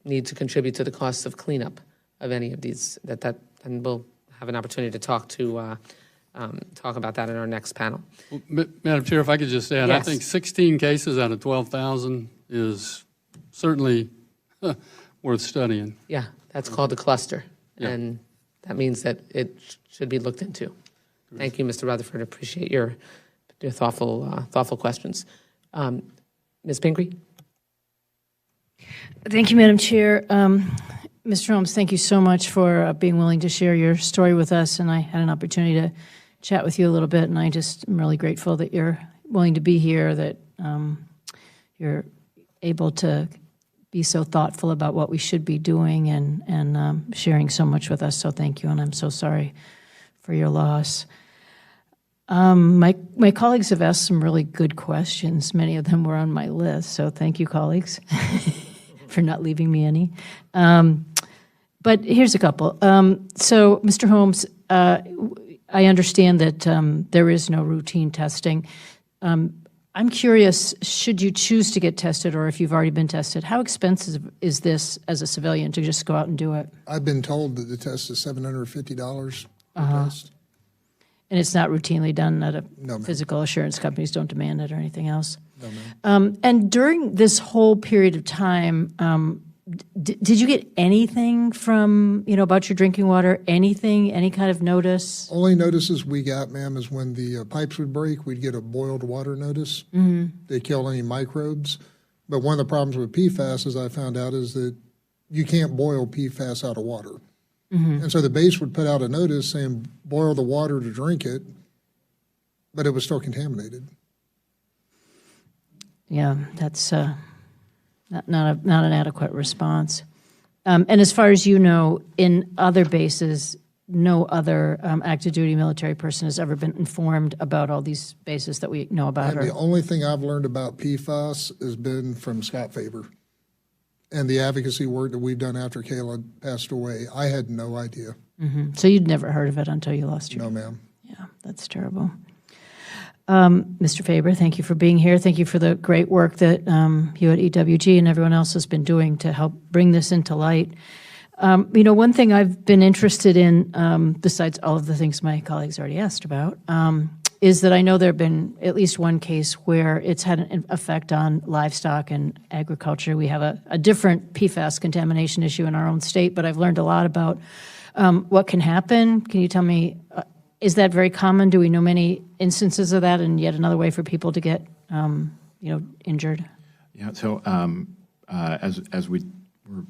need to contribute to the costs of cleanup of any of these. And we'll have an opportunity to talk about that in our next panel. Well, Madam Chair, if I could just add, I Yes. think 16 cases out of 12,000 is certainly worth studying. Yeah, that's called a cluster, Yeah. and that means that it should be looked into. Thank you, Mr. Rutherford. Appreciate your thoughtful questions. Ms. Pingree? Thank you, Madam Chair. Mr. Holmes, thank you so much for being willing to share your story with us, and I had an opportunity to chat with you a little bit, and I just am really grateful that you're willing to be here, that you're able to be so thoughtful about what we should be doing and sharing so much with us, so thank you, and I'm so sorry for your loss. My colleagues have asked some really good questions. Many of them were on my list, so thank you, colleagues, for not leaving me any. But here's a couple. So, Mr. Holmes, I understand that there is no routine testing. I'm curious, should you choose to get tested, or if you've already been tested, how expensive is this as a civilian to just go out and do it? I've been told that the test is $750 per test. And it's not routinely done at No, ma'am. physical assurance companies don't demand it or anything else? No, ma'am. And during this whole period of time, did you get anything from, about your drinking water, anything, any kind of notice? Only notices we got, ma'am, is when the pipes would break, we'd get a boiled water notice. They kill any microbes. But one of the problems with PFAS, as I found out, is that you can't boil PFAS out of water. And so the base would put out a notice saying, boil the water to drink it, but it was still contaminated. Yeah, that's not an adequate response. And as far as you know, in other bases, no other active duty military person has ever been informed about all these bases that we know about. And the only thing I've learned about PFAS has been from Scott Faber and the advocacy work that we've done after Kayla passed away. I had no idea. So you'd never heard of it until you lost your... No, ma'am. Yeah, that's terrible. Mr. Faber, thank you for being here. Thank you for the great work that you at EWG and everyone else has been doing to help bring this into light. One thing I've been interested in, besides all of the things my colleagues already asked about, is that I know there have been at least one case where it's had an effect on livestock and agriculture. We have a different PFAS contamination issue in our own state, but I've learned a lot about what can happen. Can you tell me, is that very common? Do we know many instances of that, and yet another way for people to get, injured? Yeah. So as we were,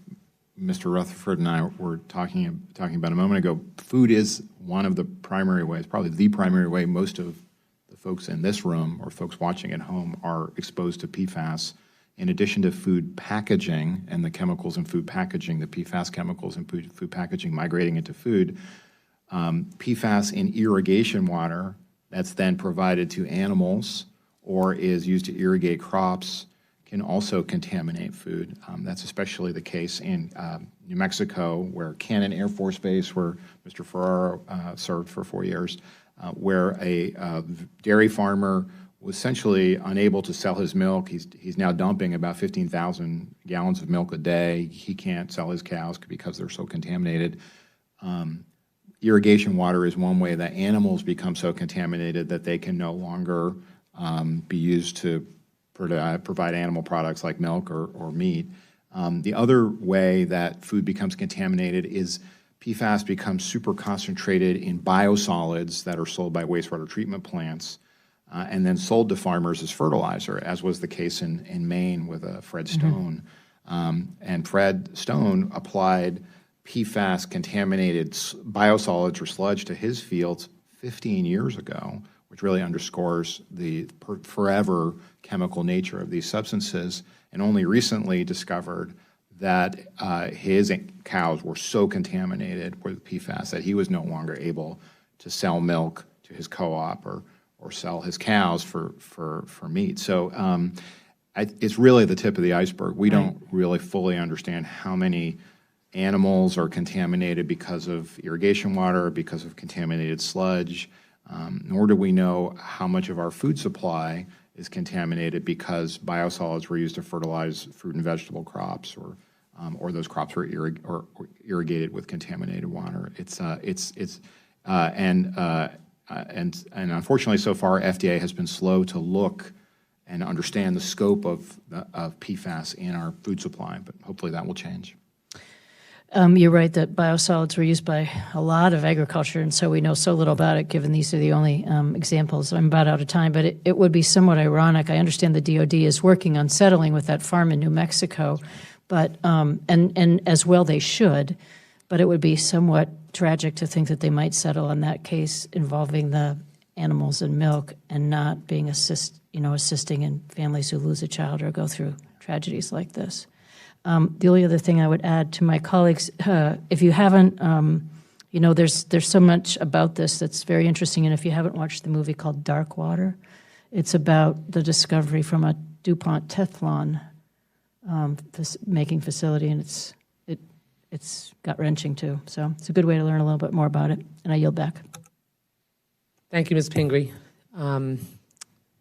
Mr. Rutherford and I were talking about a moment ago, food is one of the primary ways, probably the primary way most of the folks in this room or folks watching at home are exposed to PFAS. In addition to food packaging and the chemicals in food packaging, the PFAS chemicals in food packaging migrating into food, PFAS in irrigation water that's then provided to animals or is used to irrigate crops can also contaminate food. That's especially the case in New Mexico, where Cannon Air Force Base, where Mr. Ferraro served for 4 years, where a dairy farmer was essentially unable to sell his milk. He's now dumping about 15,000 gallons of milk a day. He can't sell his cows because they're so contaminated. Irrigation water is one way that animals become so contaminated that they can no longer be used to provide animal products like milk or meat. The other way that food becomes contaminated is PFAS becomes super concentrated in biosolids that are sold by wastewater treatment plants and then sold to farmers as fertilizer, as was the case in Maine with Fred Stone. And Fred Stone applied PFAS-contaminated biosolids or sludge to his fields 15 years ago, which really underscores the forever chemical nature of these substances, and only recently discovered that his cows were so contaminated with PFAS that he was no longer able to sell milk to his co-op or sell his cows for meat. So it's really the tip of the iceberg. We don't really fully understand how many animals are contaminated because of irrigation water, because of contaminated sludge, nor do we know how much of our food supply is contaminated because biosolids were used to fertilize fruit and vegetable crops, or those crops were irrigated with contaminated water. And unfortunately, so far, FDA has been slow to look and understand the scope of PFAS in our food supply, but hopefully that will change. You're right that biosolids were used by a lot of agriculture, and so we know so little about it, given these are the only examples. I'm about out of time, but it would be somewhat ironic. I understand the DOD is working on settling with that farm in New Mexico, but and as well they should, but it would be somewhat tragic to think that they might settle on that case involving the animals and milk and not being assisting in families who lose a child or go through tragedies like this. The only other thing I would add to my colleagues, if you haven't, there's so much about this that's very interesting, and if you haven't watched the movie called Dark Water, it's about the discovery from a DuPont Teflon making facility, and it's gut-wrenching too. So it's a good way to learn a little bit more about it, and I yield back. Thank you, Ms. Pingree.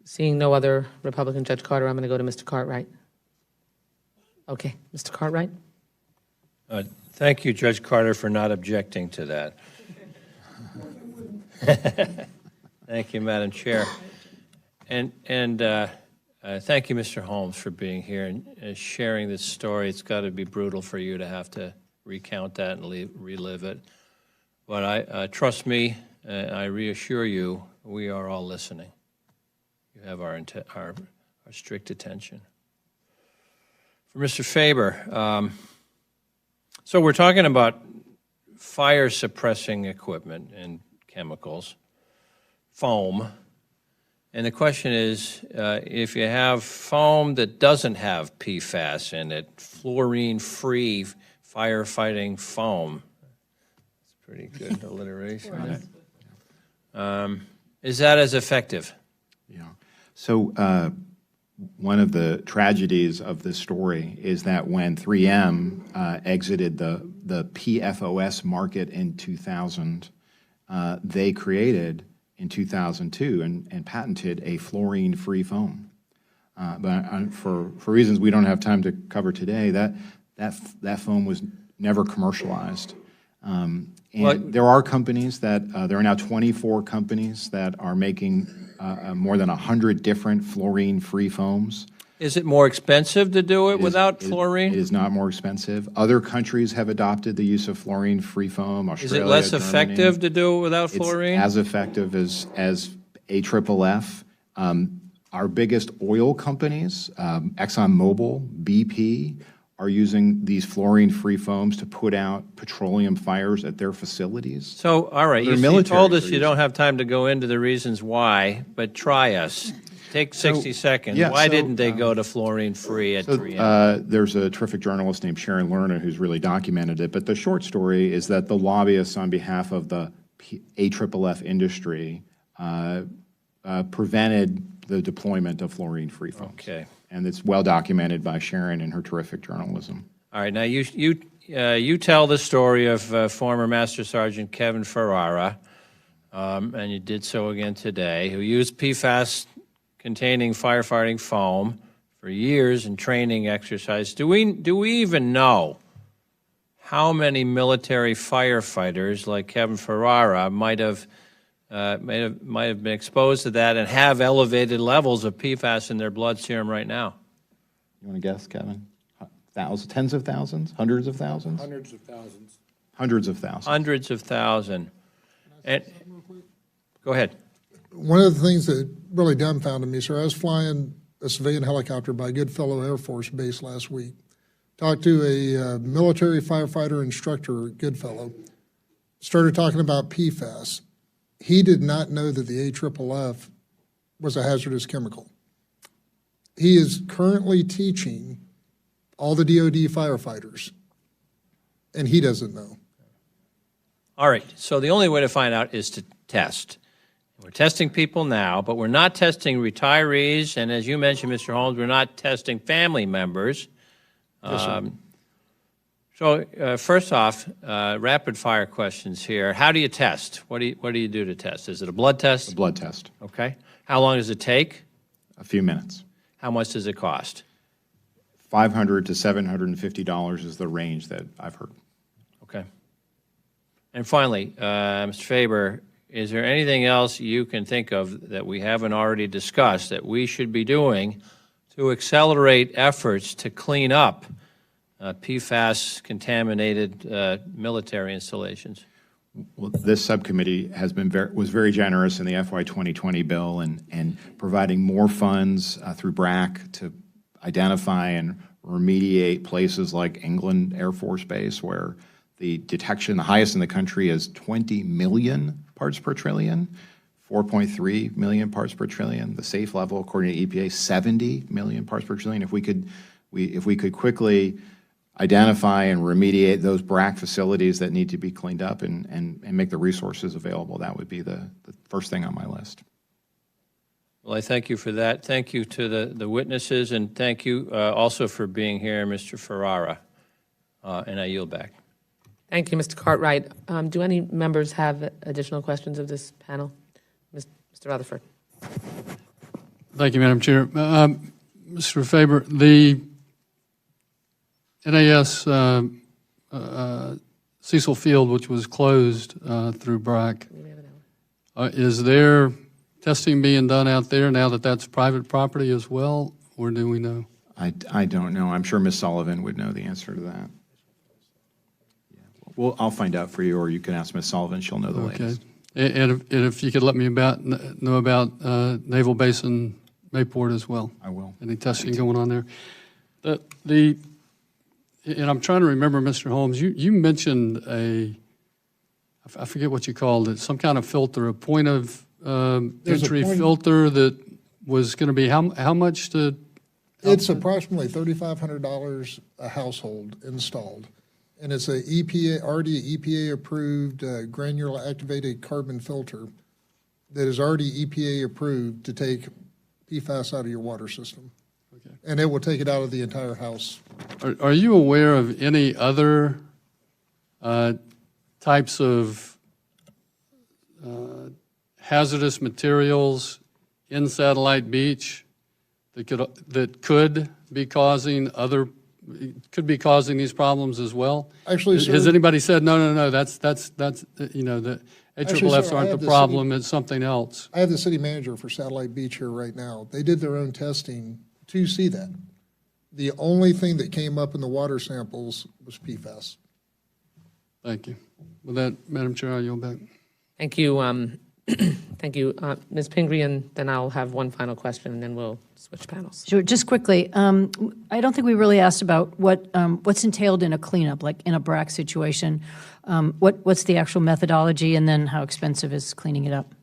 Seeing no other Republican, Judge Carter, I'm going to go to Mr. Cartwright. Okay, Mr. Cartwright. Thank you, Judge Carter, for not objecting to that. Thank you, Madam Chair. And thank you, Mr. Holmes, for being here and sharing this story. It's got to be brutal for you to have to recount that and relive it. But trust me, I reassure you, we are all listening. You have our strict attention. For Mr. Faber, so we're talking about fire-suppressing equipment and chemicals, foam, and the question is, if you have foam that doesn't have PFAS in it, fluorine-free firefighting foam, that's pretty good alliteration. Is that as effective? Yeah. So one of the tragedies of this story is that when 3M exited the PFOS market in 2000, they created in 2002 and patented a fluorine-free foam. But for reasons we don't have time to cover today, that foam was never commercialized. And there are companies that, there are now 24 companies that are making more than 100 different fluorine-free foams. Is it more expensive to do it without fluorine? It is not more expensive. Other countries have adopted the use of fluorine-free foam. Australia, Is it less Germany. effective to do it without fluorine? It's as effective as AFFF. Our biggest oil companies, ExxonMobil, BP, are using these fluorine-free foams to put out petroleum fires at their facilities. So, all right, you military told us you reasons. don't have time to go into the reasons why, but try us. Take 60 seconds. yeah, Why so, didn't they go to fluorine-free at 3M? There's a terrific journalist named Sharon Lerner who's really documented it, but the short story is that the lobbyists on behalf of the AFFF industry prevented the deployment of fluorine-free foams. Okay. And it's well documented by Sharon in her terrific journalism. All right, now you tell the story of former Master Sergeant Kevin Ferrara, and you did so again today, who used PFAS containing firefighting foam for years in training exercise. Do we even know how many military firefighters like Kevin Ferrara might have been exposed to that and have elevated levels of PFAS in their blood serum right now? You want to guess, Kevin? Thousands, tens of thousands, hundreds of thousands? Hundreds of thousands. Hundreds of thousands. Hundreds of thousands. And go ahead. One of the things that really dumbfounded me, sir, I was flying a civilian helicopter by Goodfellow Air Force Base last week. Talked to a military firefighter instructor at Goodfellow. Started talking about PFAS. He did not know that the AFFF was a hazardous chemical. He is currently teaching all the DOD firefighters, and he doesn't know. All right, so the only way to find out is to test. We're testing people now, but we're not testing retirees, and as you mentioned, Mr. Holmes, we're not testing family members. First off, rapid fire questions here. How do you test? What do you do to test? Is it a blood test? A blood test. Okay. How long does it take? A few minutes. How much does it cost? $500 to $750 is the range that I've heard. Okay. And finally, Mr. Faber, is there anything else you can think of that we haven't already discussed that we should be doing to accelerate efforts to clean up PFAS-contaminated military installations? Well, this subcommittee was very generous in the FY 2020 bill and providing more funds through BRAC to identify and remediate places like England Air Force Base, where the detection, the highest in the country, is 20 million parts per trillion, 4.3 million parts per trillion. The safe level, according to EPA, 70 million parts per trillion. If we could quickly identify and remediate those BRAC facilities that need to be cleaned up and make the resources available, that would be the first thing on my list. Well, I thank you for that. Thank you to the witnesses, and thank you also for being here, Mr. Ferrara. And I yield back. Thank you, Mr. Cartwright. Do any members have additional questions of this panel? Mr. Rutherford. Thank you, Madam Chair. Mr. Faber, the NAS Cecil Field, which was closed through BRAC, is there testing being done out there now that that's private property as well, or do we know? I don't know. I'm sure Ms. Sullivan would know the answer to that. Yeah. Well, I'll find out for you, or you can ask Ms. Sullivan. She'll know the latest. And if you could let me know about Naval Base in Mayport as well. I will. Any testing going on there? And I'm trying to remember, Mr. Holmes, you mentioned I forget what you called it, some kind of filter, a point of entry filter that was going to be how much to? It's approximately $3,500 a household installed. And it's a already EPA approved granular activated carbon filter that is already EPA approved to take PFAS out of your water system. Okay. And it will take it out of the entire house. Are you aware of any other types of hazardous materials in Satellite Beach that could be causing these problems as well? Actually, sir, has anybody said no? That's you know, the AFFs aren't the problem. It's something else. I have the city manager for Satellite Beach here right now. They did their own testing to see that. The only thing that came up in the water samples was PFAS. Thank you. With that, Madam Chair, I yield back. Thank you. Thank you. Ms. Pingree, and then I'll have one final question, and then we'll switch panels. Sure. Just quickly, I don't think we really asked about what's entailed in a cleanup, like in a BRAC situation. What's the actual methodology, and then how expensive is cleaning it up?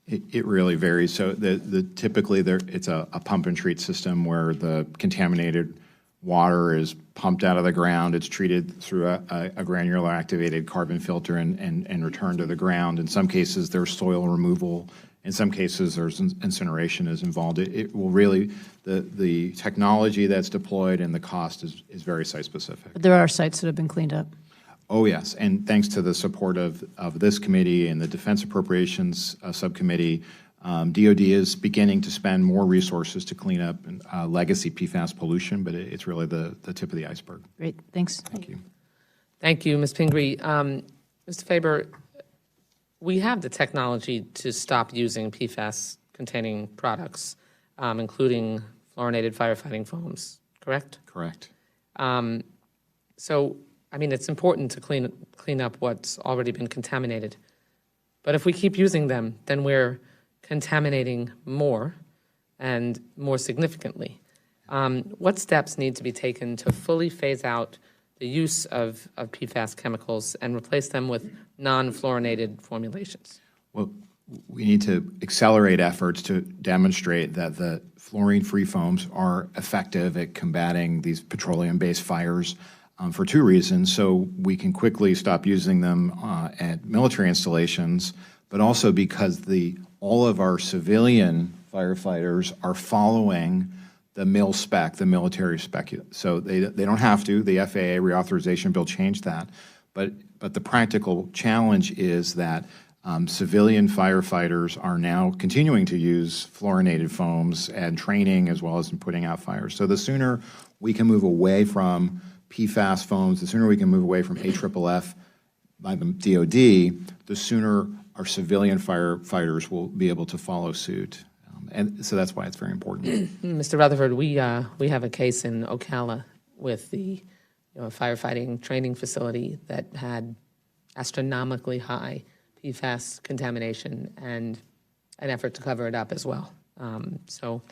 It really varies. So typically it's a pump and treat system where the contaminated water is pumped out of the ground. It's treated through a granular activated carbon filter and returned to the ground. In some cases, there's soil removal. In some cases, there's incineration is involved. It will really, the technology that's deployed and the cost is very site-specific. But there are sites that have been cleaned up. Oh, yes, and thanks to the support of this committee and the Defense Appropriations Subcommittee, DOD is beginning to spend more resources to clean up legacy PFAS pollution, but it's really the tip of the iceberg. Great, thanks. Thank you. Thank you, Ms. Pingree. Mr. Faber, we have the technology to stop using PFAS-containing products, including fluorinated firefighting foams, correct? Correct. So, I mean, it's important to clean up what's already been contaminated. But if we keep using them, then we're contaminating more and more significantly. What steps need to be taken to fully phase out the use of PFAS chemicals and replace them with non-fluorinated formulations? Well, we need to accelerate efforts to demonstrate that the fluorine-free foams are effective at combating these petroleum-based fires for two reasons. So we can quickly stop using them at military installations, but also because all of our civilian firefighters are following the mil spec, the military spec. So they don't have to. The FAA reauthorization bill changed that. But the practical challenge is that civilian firefighters are now continuing to use fluorinated foams and training as well as in putting out fires. So the sooner we can move away from PFAS foams, the sooner we can move away from AFFF by the DOD, the sooner our civilian firefighters will be able to follow suit. And so that's why it's very important. Mr. Rutherford, we have a case in Ocala with the firefighting training facility that had astronomically high PFAS contamination and an effort to cover it up as well. So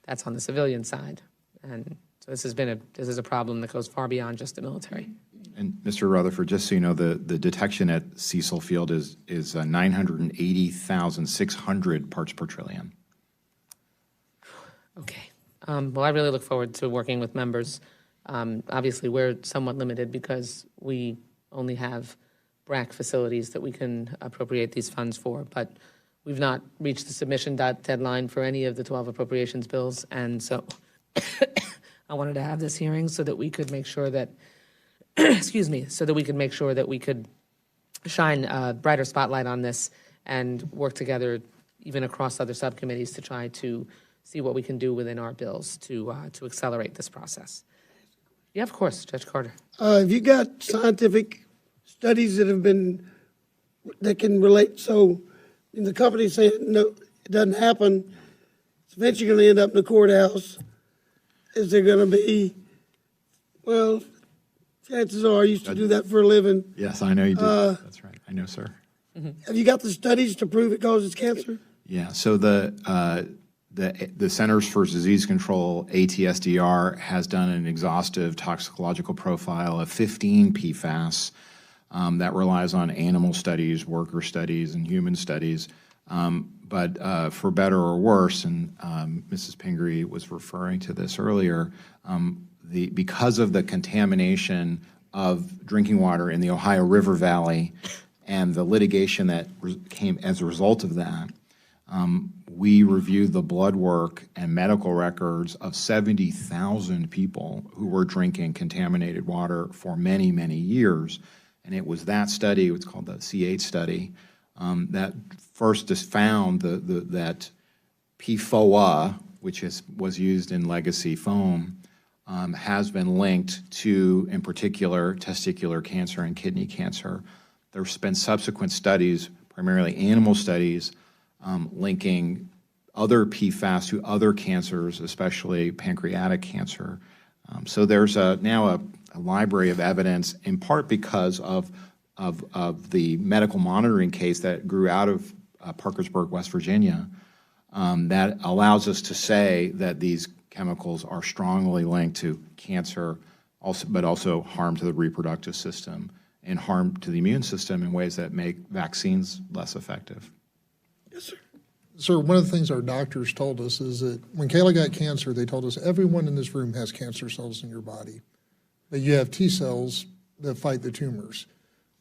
that's on the civilian side. And so this is a problem that goes far beyond just the military. And Mr. Rutherford, just so you know, the detection at Cecil Field is 980,600 parts per trillion. Okay. Well, I really look forward to working with members. Obviously, we're somewhat limited because we only have BRAC facilities that we can appropriate these funds for, but we've not reached the submission deadline for any of the 12 appropriations bills, and so I wanted to have this hearing so that we could make sure that, excuse me, so that we could make sure that we could shine a brighter spotlight on this and work together even across other subcommittees to try to see what we can do within our bills to accelerate this process. Yeah, of course, Judge Carter. Have you got scientific studies that can relate? So the company saying, no, it doesn't happen. It's eventually going to end up in the courthouse. Is there going to be, well, chances are I used to do that for a living. Yes, I know you do. That's right. I know, sir. Have you got the studies to prove it causes cancer? Yeah, so the Centers for Disease Control, ATSDR, has done an exhaustive toxicological profile of 15 PFAS that relies on animal studies, worker studies, and human studies. But for better or worse, and Mrs. Pingree was referring to this earlier, because of the contamination of drinking water in the Ohio River Valley and the litigation that came as a result of that, we reviewed the blood work and medical records of 70,000 people who were drinking contaminated water for many, many years. And it was that study, it's called the C8 study, that first just found that PFOA, which was used in legacy foam, has been linked to, in particular, testicular cancer and kidney cancer. There's been subsequent studies, primarily animal studies, linking other PFAS to other cancers, especially pancreatic cancer. So there's now a library of evidence, in part because of the medical monitoring case that grew out of Parkersburg, West Virginia, that allows us to say that these chemicals are strongly linked to cancer, but also harm to the reproductive system and harm to the immune system in ways that make vaccines less effective. Yes, sir. Sir, one of the things our doctors told us is that when Kayla got cancer, they told us everyone in this room has cancer cells in your body, but you have T cells that fight the tumors.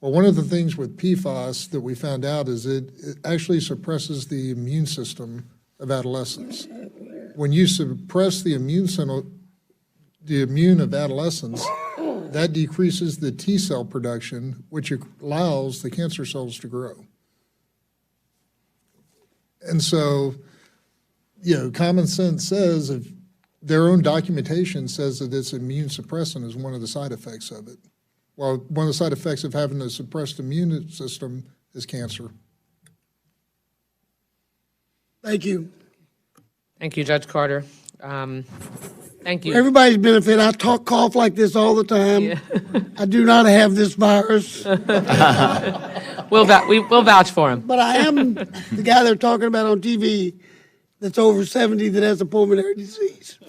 Well, one of the things with PFAS that we found out is it actually suppresses the immune system of adolescents. When you suppress the immune of adolescents, that decreases the T cell production, which allows the cancer cells to grow. And so, common sense says if their own documentation says that it's immune suppressant is one of the side effects of it. Well, one of the side effects of having a suppressed immune system is cancer. Thank you. Thank you, Judge Carter. Thank For you. everybody's benefit, I cough like this all the time. I do not have this virus, We'll vouch for him. but I am the guy they're talking about on TV that's over 70 that has a pulmonary disease.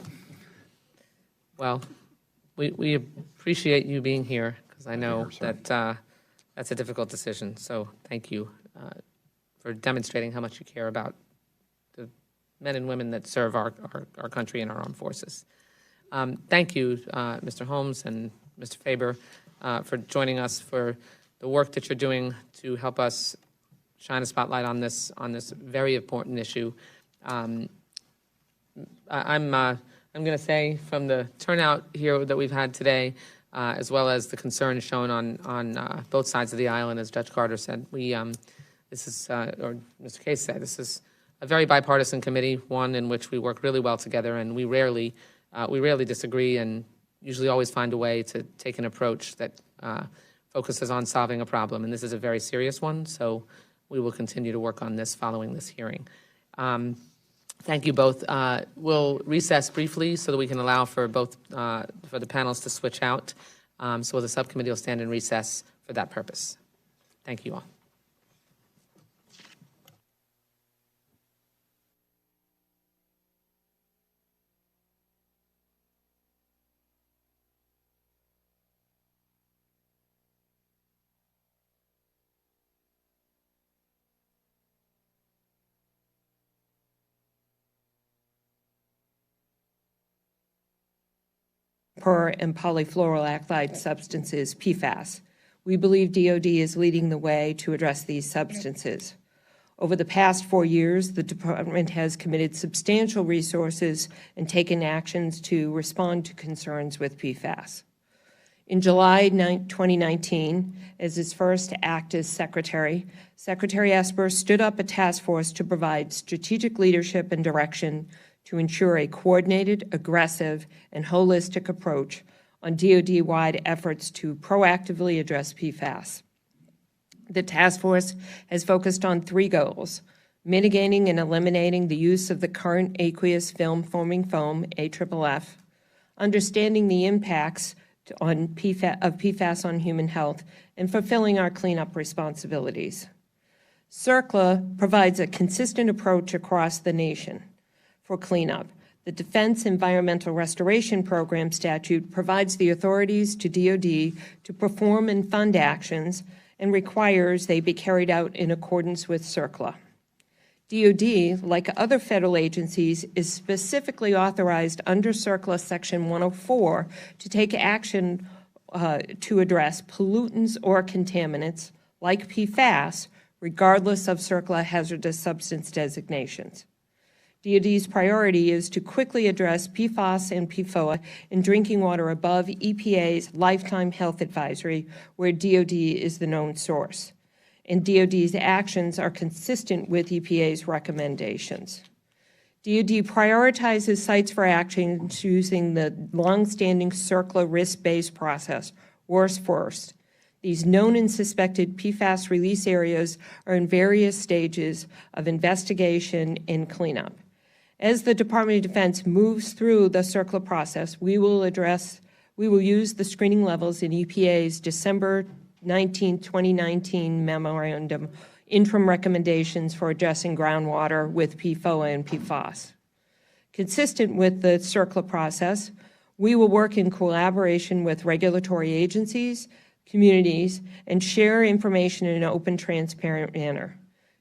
Well, we appreciate you being here, because I know that that's a difficult decision. So thank you for demonstrating how much you care about the men and women that serve our country and our armed forces. Thank you, Mr. Holmes and Mr. Faber, for joining us, for the work that you're doing to help us shine a spotlight on this very important issue. I'm going to say, from the turnout here that we've had today, as well as the concerns shown on both sides of the aisle, and as Judge Carter said, this is, or Mr. Case said, this is a very bipartisan committee, one in which we work really well together, and we rarely disagree, and usually always find a way to take an approach that focuses on solving a problem. And this is a very serious one, so we will continue to work on this following this hearing. Thank you both. We'll recess briefly so that we can allow for both for the panels to switch out. So the subcommittee will stand in recess for that purpose. Thank you all. And polyfluoroalkyl substances, PFAS. We believe DoD is leading the way to address these substances. Over the past 4 years, the department has committed substantial resources and taken actions to respond to concerns with PFAS. In July 2019, as his first act as Secretary, Secretary Esper stood up a task force to provide strategic leadership and direction to ensure a coordinated, aggressive, and holistic approach on DoD-wide efforts to proactively address PFAS. The task force has focused on 3 goals: mitigating and eliminating the use of the current aqueous film-forming foam, AFFF, understanding the impacts of PFAS on human health, and fulfilling our cleanup responsibilities. CERCLA provides a consistent approach across the nation for cleanup. The Defense Environmental Restoration Program statute provides the authorities to DoD to perform and fund actions and requires they be carried out in accordance with CERCLA. DoD, like other federal agencies, is specifically authorized under CERCLA Section 104 to take action to address pollutants or contaminants like PFAS, regardless of CERCLA hazardous substance designations. DoD's priority is to quickly address PFAS and PFOA in drinking water above EPA's lifetime health advisory, where DoD is the known source. And DoD's actions are consistent with EPA's recommendations. DoD prioritizes sites for action using the longstanding CERCLA risk-based process, worst first. These known and suspected PFAS release areas are in various stages of investigation and cleanup. As the Department of Defense moves through the CERCLA process, we will use the screening levels in EPA's December 19, 2019 memorandum, interim recommendations for addressing groundwater with PFOA and PFAS. Consistent with the CERCLA process, we will work in collaboration with regulatory agencies, communities, and share information in an open, transparent manner.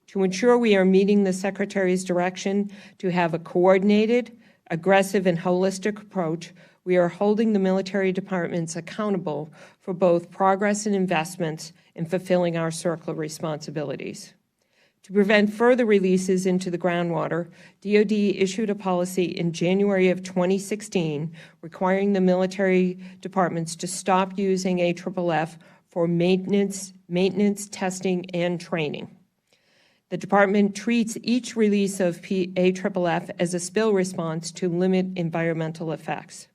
To ensure we are meeting the Secretary's direction to have a coordinated, aggressive, and holistic approach, we are holding the military departments accountable for both progress and investments in fulfilling our CERCLA responsibilities. To prevent further releases into the groundwater, DoD issued a policy in January of 2016 requiring the military departments to stop using AFFF for maintenance, testing, and training. The department treats each release of AFFF as a spill response to limit environmental effects.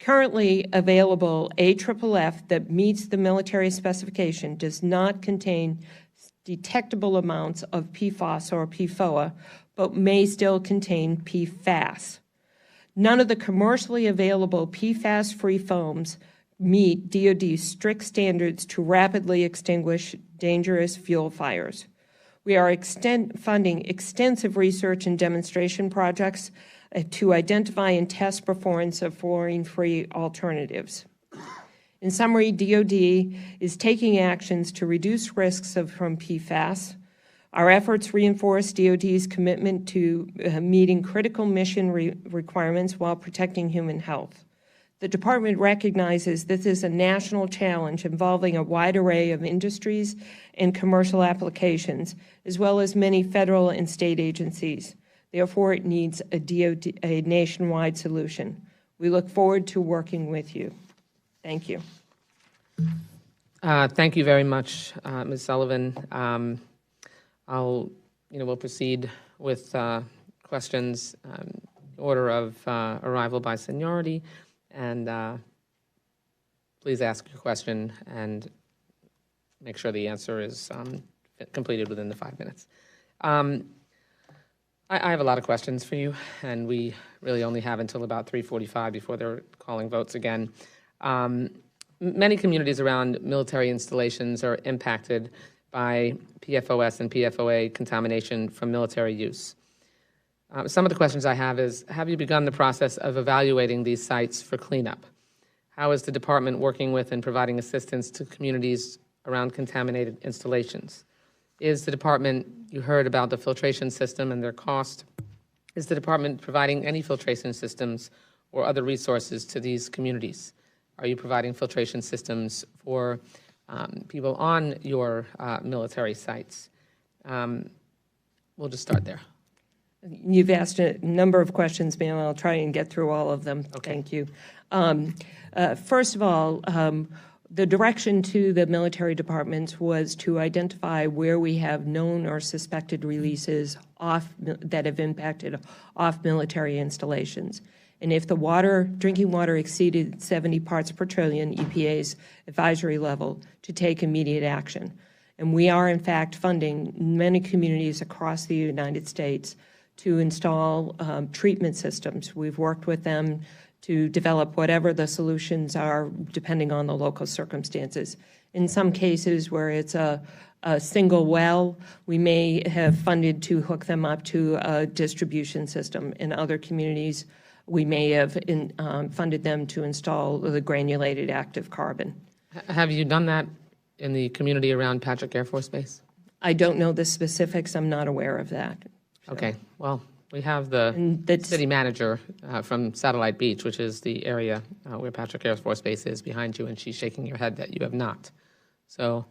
Currently available AFFF that meets the military specification does not contain detectable amounts of PFOS or PFOA, but may still contain PFAS. None of the commercially available PFAS-free foams meet DoD's strict standards to rapidly extinguish dangerous fuel fires. We are funding extensive research and demonstration projects to identify and test performance of fluorine-free alternatives. In summary, DoD is taking actions to reduce risks from PFAS. Our efforts reinforce DoD's commitment to meeting critical mission requirements while protecting human health. The department recognizes this is a national challenge involving a wide array of industries and commercial applications, as well as many federal and state agencies. Therefore, it needs a nationwide solution. We look forward to working with you. Thank you. Thank you very much, Ms. Sullivan. We'll proceed with questions, order of arrival by seniority, and please ask your question and make sure the answer is completed within the 5 minutes. I have a lot of questions for you, and we really only have until about 3:45 before they're calling votes again. Many communities around military installations are impacted by PFOS and PFOA contamination from military use. Some of the questions I have is, have you begun the process of evaluating these sites for cleanup? How is the department working with and providing assistance to communities around contaminated installations? Is the department, you heard about the filtration system and their cost, is the department providing any filtration systems or other resources to these communities? Are you providing filtration systems for people on your military sites? We'll just start there. You've asked a number of questions, ma'am. I'll try and get through all of them. Okay. Thank you. First of all, the direction to the military departments was to identify where we have known or suspected releases that have impacted off military installations. And if the drinking water exceeded 70 parts per trillion, EPA's advisory level, to take immediate action. And we are, in fact, funding many communities across the United States to install treatment systems. We've worked with them to develop whatever the solutions are, depending on the local circumstances. In some cases where it's a single well, we may have funded to hook them up to a distribution system. In other communities, we may have funded them to install the granulated active carbon. Have you done that in the community around Patrick Air Force Base? I don't know the specifics. I'm not aware of that. Okay, well, we have the city manager from Satellite Beach, which is the area where Patrick Air Force Base is, behind you, and she's shaking her head that you have not. So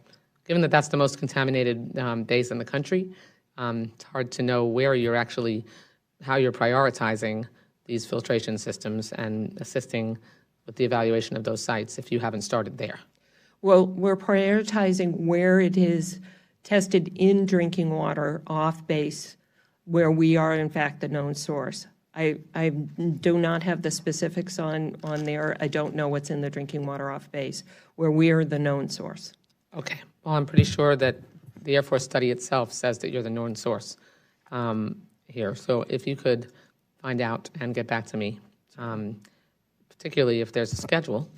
given that that's the most contaminated base in the country, it's hard to know where you're actually, how you're prioritizing these filtration systems and assisting with the evaluation of those sites if you haven't started there. Well, we're prioritizing where it is tested in drinking water off base, where we are, in fact, the known source. I do not have the specifics on there. I don't know what's in the drinking water off base, where we are the known source. Okay. Well, I'm pretty sure that the Air Force study itself says that you're the known source here. So if you could find out and get back to me, particularly if there's a schedule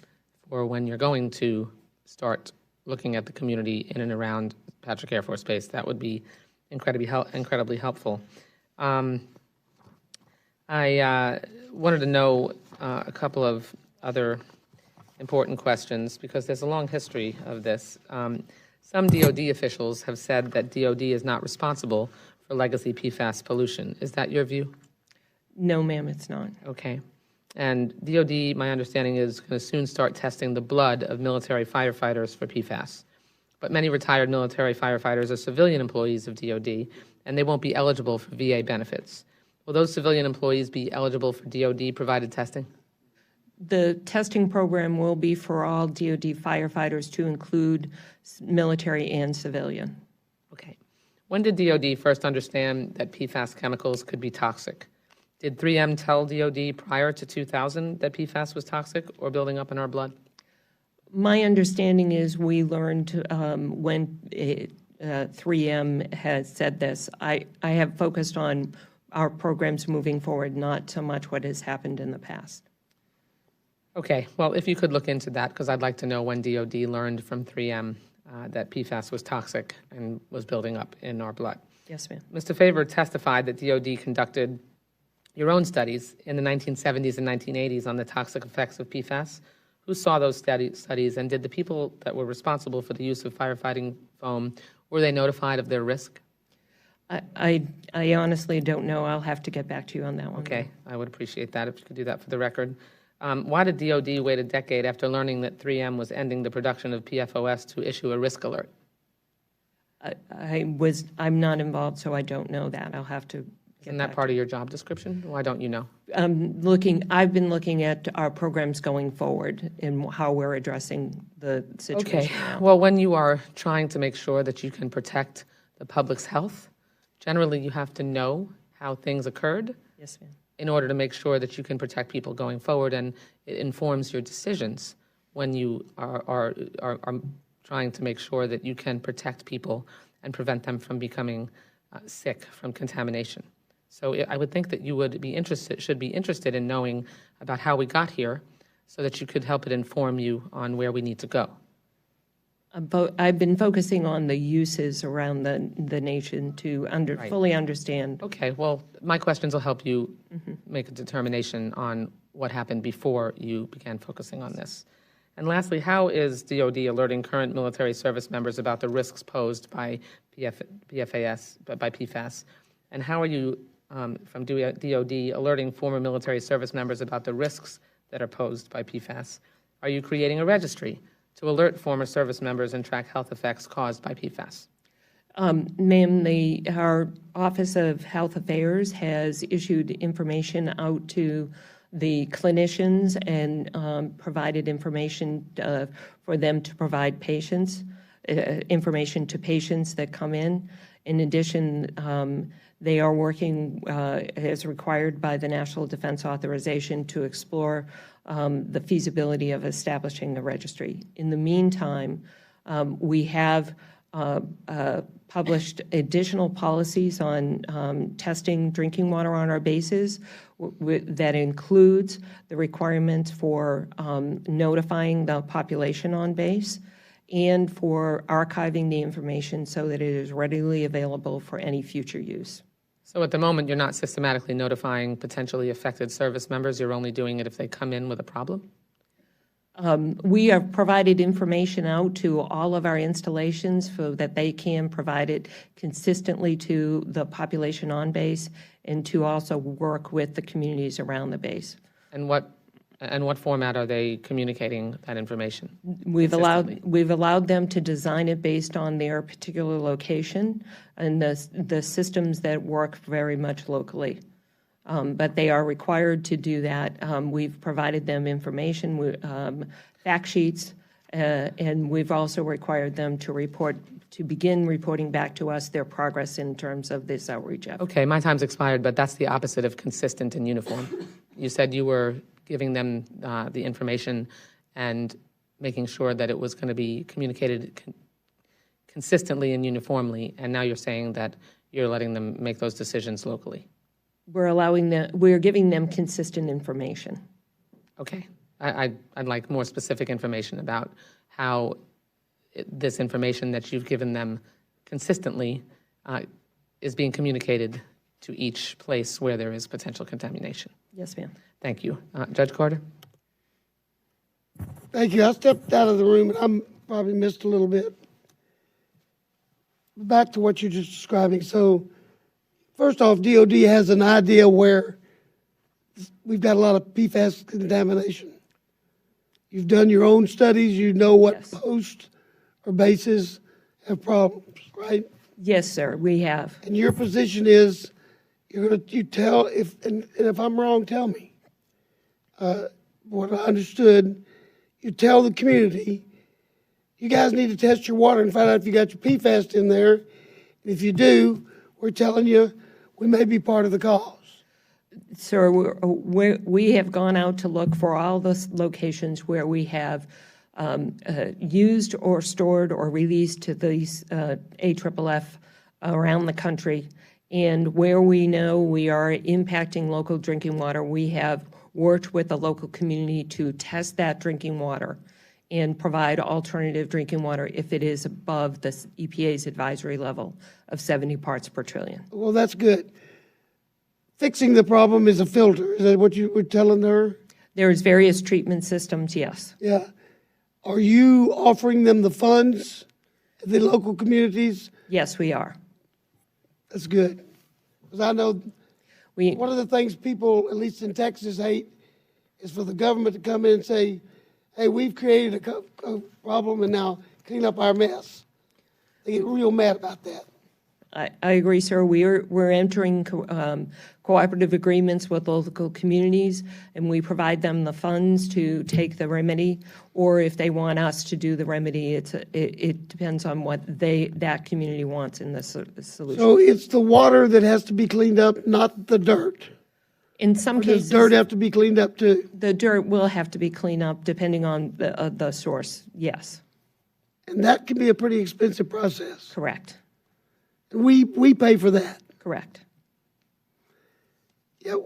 for when you're going to start looking at the community in and around Patrick Air Force Base, that would be incredibly helpful. I wanted to know a couple of other important questions because there's a long history of this. Some DoD officials have said that DoD is not responsible for legacy PFAS pollution. Is that your view? No, ma'am, it's not. Okay. And DoD, my understanding, is going to soon start testing the blood of military firefighters for PFAS. But many retired military firefighters are civilian employees of DoD, and they won't be eligible for VA benefits. Will those civilian employees be eligible for DoD-provided testing? The testing program will be for all DoD firefighters to include military and civilian. Okay. When did DOD first understand that PFAS chemicals could be toxic? Did 3M tell DOD prior to 2000 that PFAS was toxic or building up in our blood? My understanding is we learned when 3M has said this. I have focused on our programs moving forward, not so much what has happened in the past. Okay, well, if you could look into that, because I'd like to know when DOD learned from 3M that PFAS was toxic and was building up in our blood. Yes, ma'am. Mr. Favor testified that DOD conducted your own studies in the 1970s and 1980s on the toxic effects of PFAS. Who saw those studies, and did the people that were responsible for the use of firefighting foam, were they notified of their risk? I honestly don't know. I'll have to get back to you on that one. Okay, I would appreciate that if you could do that for the record. Why did DOD wait a decade after learning that 3M was ending the production of PFOS to issue a risk alert? I'm not involved, so I don't know that. I'll have to get Isn't that back part of your job description? Why don't you know? I've been looking at our programs going forward and how we're addressing the situation Okay, now. well, when you are trying to make sure that you can protect the public's health, generally you have to know how things occurred Yes, ma'am. in order to make sure that you can protect people going forward, and it informs your decisions when you are trying to make sure that you can protect people and prevent them from becoming sick from contamination. So I would think that you should be interested in knowing about how we got here so that you could help it inform you on where we need to go. I've been focusing on the uses around the nation to Right. fully understand. Okay, well, my questions will help you make a determination on what happened before you began focusing on this. And lastly, how is DOD alerting current military service members about the risks posed by PFAS? And how are you, from DOD, alerting former military service members about the risks that are posed by PFAS? Are you creating a registry to alert former service members and track health effects caused by PFAS? Ma'am, our Office of Health Affairs has issued information out to the clinicians and provided information for them to provide patients, information to patients that come in. In addition, they are working as required by the National Defense Authorization to explore the feasibility of establishing a registry. In the meantime, we have published additional policies on testing drinking water on our bases that includes the requirements for notifying the population on base and for archiving the information so that it is readily available for any future use. So at the moment, you're not systematically notifying potentially affected service members, you're only doing it if they come in with a problem? We have provided information out to all of our installations so that they can provide it consistently to the population on base and to also work with the communities around the base. And what format are they communicating that information? We've allowed them to design it based on their particular location and the systems that work very much locally. But they are required to do that. We've provided them information, fact sheets, and we've also required them to begin reporting back to us their progress in terms of this outreach effort. Okay, my time's expired, but that's the opposite of consistent and uniform. You said you were giving them the information and making sure that it was going to be communicated consistently and uniformly, and now you're saying that you're letting them make those decisions locally. We're giving them consistent information. Okay. I'd like more specific information about how this information that you've given them consistently is being communicated to each place where there is potential contamination. Yes, ma'am. Thank you. Judge Carter? Thank you. I stepped out of the room and I probably missed a little bit. Back to what you're just describing. So, first off, DOD has an idea where we've got a lot of PFAS contamination. You've done your own studies. You know what Yes. posts or bases have problems, right? Yes, sir, we have. And your position is you tell and if I'm wrong, tell me. What I understood, you tell the community, you guys need to test your water and find out if you got your PFAS in there. If you do, we're telling you, we may be part of the cause. Sir, we have gone out to look for all the locations where we have used or stored or released to these AFFF around the country. And where we know we are impacting local drinking water, we have worked with the local community to test that drinking water and provide alternative drinking water if it is above the EPA's advisory level of 70 parts per trillion. Well, that's good. Fixing the problem is a filter. Is that what you were telling her? There's various treatment systems, yes. Yeah. Are you offering them the funds, the local communities? Yes, we are. That's good. Because I know one of the things people, at least in Texas, hate is for the government to come in and say, hey, we've created a problem and now clean up our mess. They get real mad about that. I agree, sir. We're entering cooperative agreements with local communities, and we provide them the funds to take the remedy, or if they want us to do the remedy, it depends on what that community wants in the solution. So it's the water that has to be cleaned up, not the dirt. In some cases, does dirt have to be cleaned up too? the dirt will have to be cleaned up depending on the source, yes, And that can be a pretty expensive process. correct, And we pay for that. correct. Yeah.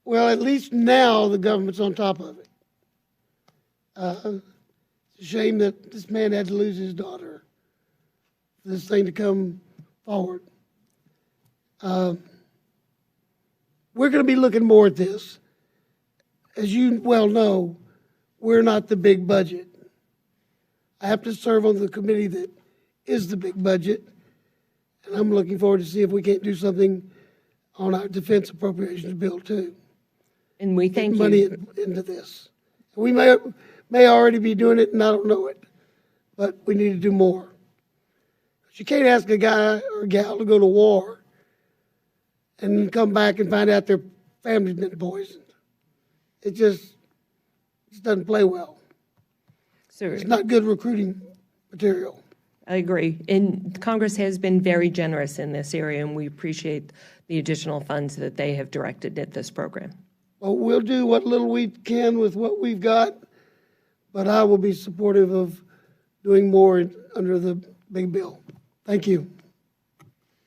Well, at least now the government's on top of it. It's a shame that this man had to lose his daughter for this thing to come forward. We're going to be looking more at this. As you well know, we're not the big budget. I have to serve on the committee that is the big budget, and I'm looking forward to see if we can't do something on our defense appropriations bill too. And we thank you. Money into this. We may already be doing it and I don't know it, but we need to do more. You can't ask a guy or a gal to go to war and then come back and find out their family's been poisoned. It just doesn't play well. Sir, It's not good recruiting material. I agree. And Congress has been very generous in this area, and we appreciate the additional funds that they have directed at this program. Well, we'll do what little we can with what we've got, but I will be supportive of doing more under the big bill. Thank you.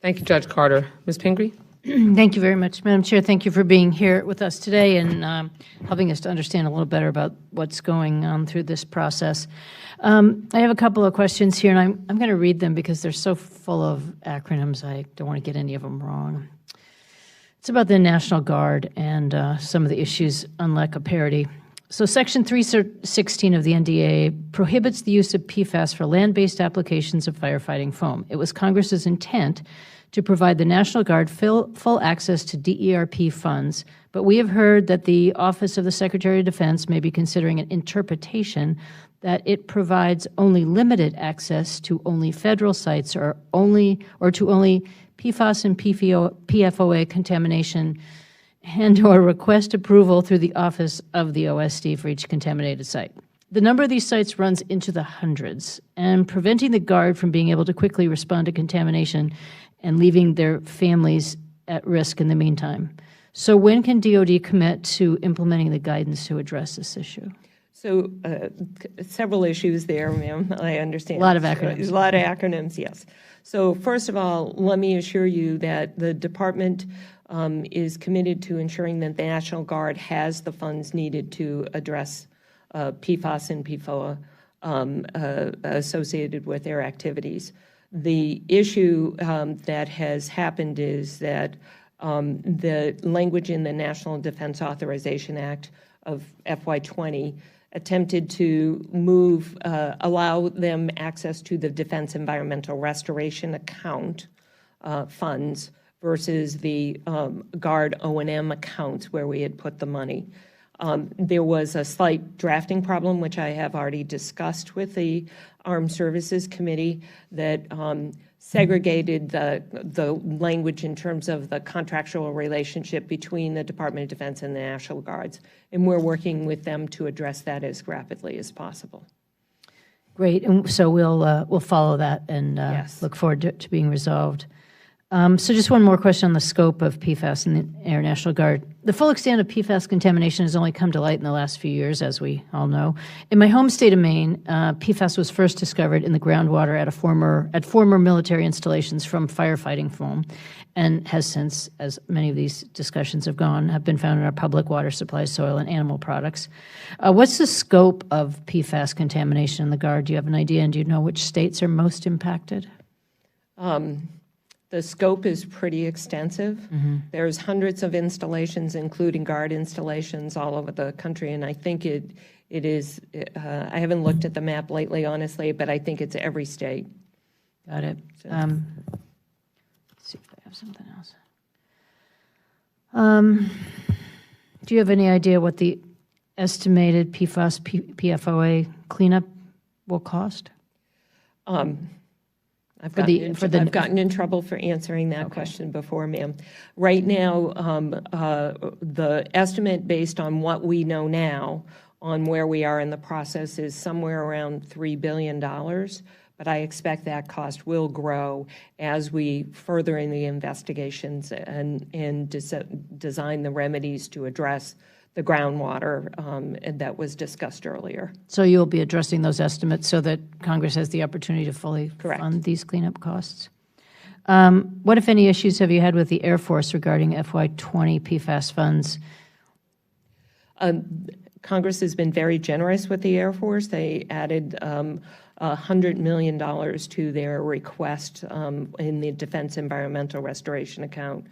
Thank you, Judge Carter. Ms. Pingree? Thank you very much, Madam Chair. Thank you for being here with us today and helping us to understand a little better about what's going on through this process. I have a couple of questions here, and I'm going to read them because they're so full of acronyms. I don't want to get any of them wrong. It's about the National Guard and some of the issues on lack of parity. So Section 316 of the NDA prohibits the use of PFAS for land-based applications of firefighting foam. It was Congress's intent to provide the National Guard full access to DERP funds, but we have heard that the Office of the Secretary of Defense may be considering an interpretation that it provides only limited access to only federal sites or to only PFAS and PFOA contamination and or request approval through the Office of the OSD for each contaminated site. The number of these sites runs into the hundreds, and preventing the Guard from being able to quickly respond to contamination and leaving their families at risk in the meantime. So when can DOD commit to implementing the guidance to address this issue? So several issues there, ma'am, I understand. A lot of acronyms. A lot of acronyms, yes. So first of all, let me assure you that the department is committed to ensuring that the National Guard has the funds needed to address PFAS and PFOA associated with their activities. The issue that has happened is that the language in the National Defense Authorization Act of FY20 attempted to allow them access to the Defense Environmental Restoration Account funds versus the Guard O&M accounts where we had put the money. There was a slight drafting problem, which I have already discussed with the Armed Services Committee, that segregated the language in terms of the contractual relationship between the Department of Defense and the National Guards. And we're working with them to address that as rapidly as possible. Great, and so we'll follow that and Yes. look forward to being resolved. So just one more question on the scope of PFAS in the Air National Guard. The full extent of PFAS contamination has only come to light in the last few years, as we all know. In my home state of Maine, PFAS was first discovered in the groundwater at former military installations from firefighting foam, and has since, as many of these discussions have gone, have been found in our public water supply, soil, and animal products. What's the scope of PFAS contamination in the Guard? Do you have an idea, and do you know which states are most impacted? The scope is pretty extensive. There's hundreds of installations, including Guard installations, all over the country, and I think it is, I haven't looked at the map lately, honestly, but I think it's every state. Got it. Let's see if I have something else. Do you have any idea what the estimated PFAS, PFOA cleanup will cost? I've For the- for the- I've gotten in trouble for answering that question before, ma'am. Right now, the estimate based on what we know now on where we are in the process is somewhere around $3 billion, but I expect that cost will grow as we further in the investigations and design the remedies to address the groundwater that was discussed earlier. So you'll be addressing those estimates so that Congress has the opportunity to fully Correct. fund these cleanup costs? What, if any, issues have you had with the Air Force regarding FY20 PFAS funds? Congress has been very generous with the Air Force. They added $100 million to their request in the Defense Environmental Restoration Account.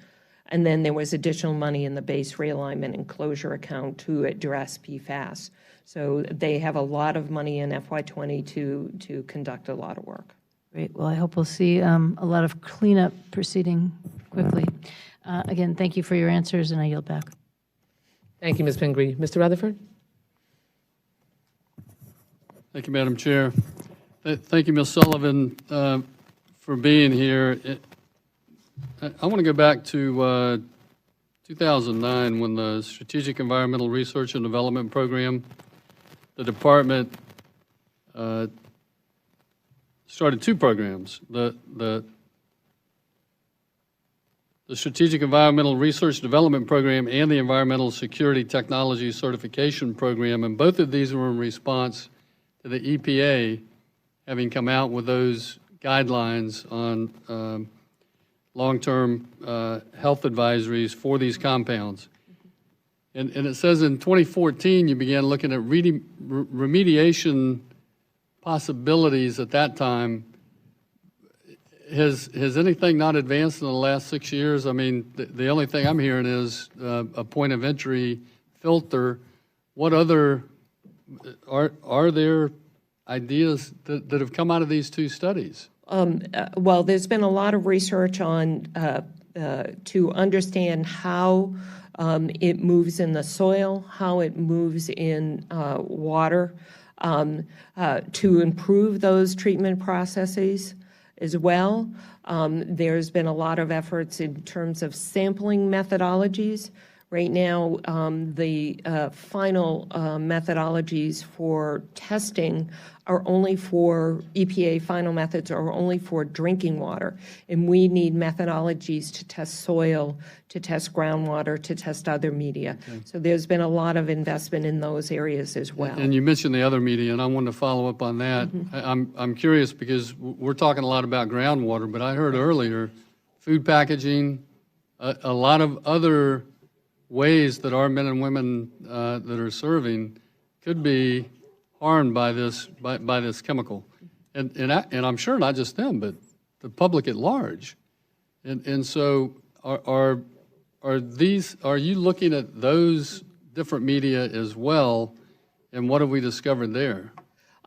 And then there was additional money in the base realignment and closure account to address PFAS. So they have a lot of money in FY20 to conduct a lot of work. Great. Well, I hope we'll see a lot of cleanup proceeding quickly. Again, thank you for your answers, and I yield back. Thank you, Ms. Pingree. Mr. Rutherford? Thank you, Madam Chair. Thank you, Ms. Sullivan, for being here. I want to go back to 2009 when the Strategic Environmental Research and Development Program, the department started two programs. The Strategic Environmental Research Development Program and the Environmental Security Technology Certification Program, and both of these were in response to the EPA having come out with those guidelines on long-term health advisories for these compounds. And it says in 2014, you began looking at remediation possibilities at that time. Has anything not advanced in the last 6 years? I mean, the only thing I'm hearing is a point of entry filter. What other, are there ideas that have come out of these two studies? Well, there's been a lot of research on to understand how it moves in the soil, how it moves in water, to improve those treatment processes as well. There's been a lot of efforts in terms of sampling methodologies. Right now, the final methodologies for testing are only for EPA final methods are only for drinking water. And we need methodologies to test soil, to test groundwater, to test other media. Okay. So there's been a lot of investment in those areas as well. And you mentioned the other media, and I wanted to follow up on that. Mm-hmm. I'm curious because we're talking a lot about groundwater, but I heard earlier food packaging, a lot of other ways that our men and women that are serving could be harmed by this chemical, and I'm sure not just them, but the public at large. And so are you looking at those different media as well, and what have we discovered there?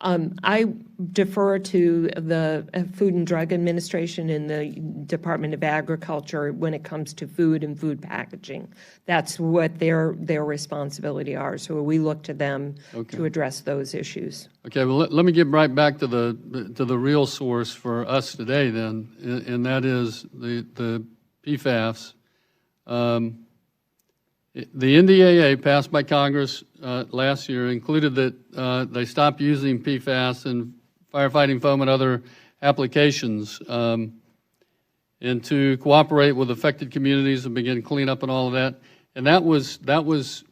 I defer to the Food and Drug Administration and the Department of Agriculture when it comes to food and food packaging. That's what their responsibility are. So we look to them to address those issues. Okay, well, let me get right back to the real source for us today then, and that is the PFAS. The NDAA passed by Congress last year included that they stop using PFAS in firefighting foam and other applications, and to cooperate with affected communities and begin cleanup and all of that. And that was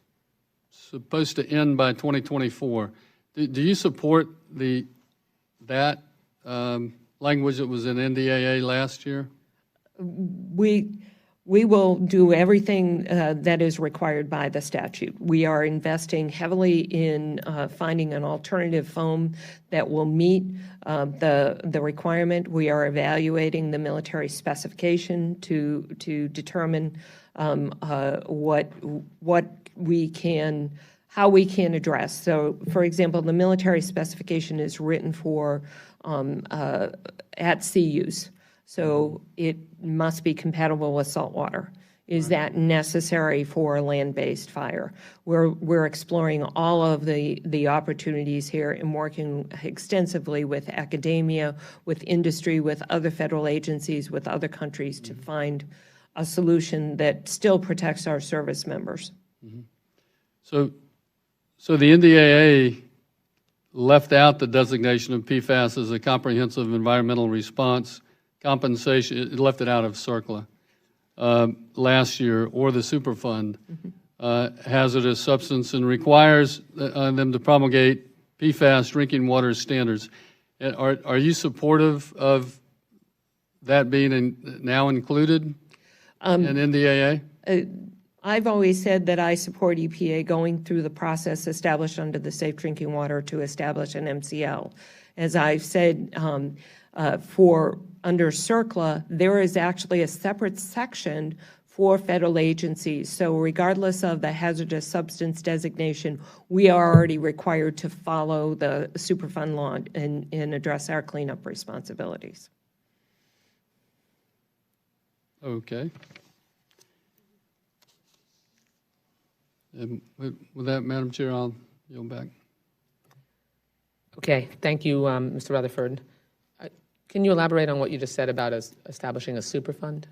supposed to end by 2024. Do you support that language that was in NDAA last year? We will do everything that is required by the statute. We are investing heavily in finding an alternative foam that will meet the requirement. We are evaluating the military specification to determine how we can address. So, for example, the military specification is written for at-sea use. So it must be compatible with saltwater. Is that necessary for a land-based fire? We're exploring all of the opportunities here and working extensively with academia, with industry, with other federal agencies, with other countries to find a solution that still protects our service members. So the NDAA left out the designation of PFAS as a comprehensive environmental response compensation. It left it out of CERCLA last year, or the Superfund hazardous substance, and requires them to promulgate PFAS drinking water standards. Are you supportive of that being now included in NDAA? I've always said that I support EPA going through the process established under the Safe Drinking Water to establish an MCL. As I've said, under CERCLA, there is actually a separate section for federal agencies. So regardless of the hazardous substance designation, we are already required to follow the Superfund law and address our cleanup responsibilities. Okay. And with that, Madam Chair, I'll yield back. Okay, thank you, Mr. Rutherford. Can you elaborate on what you just said about establishing a Superfund?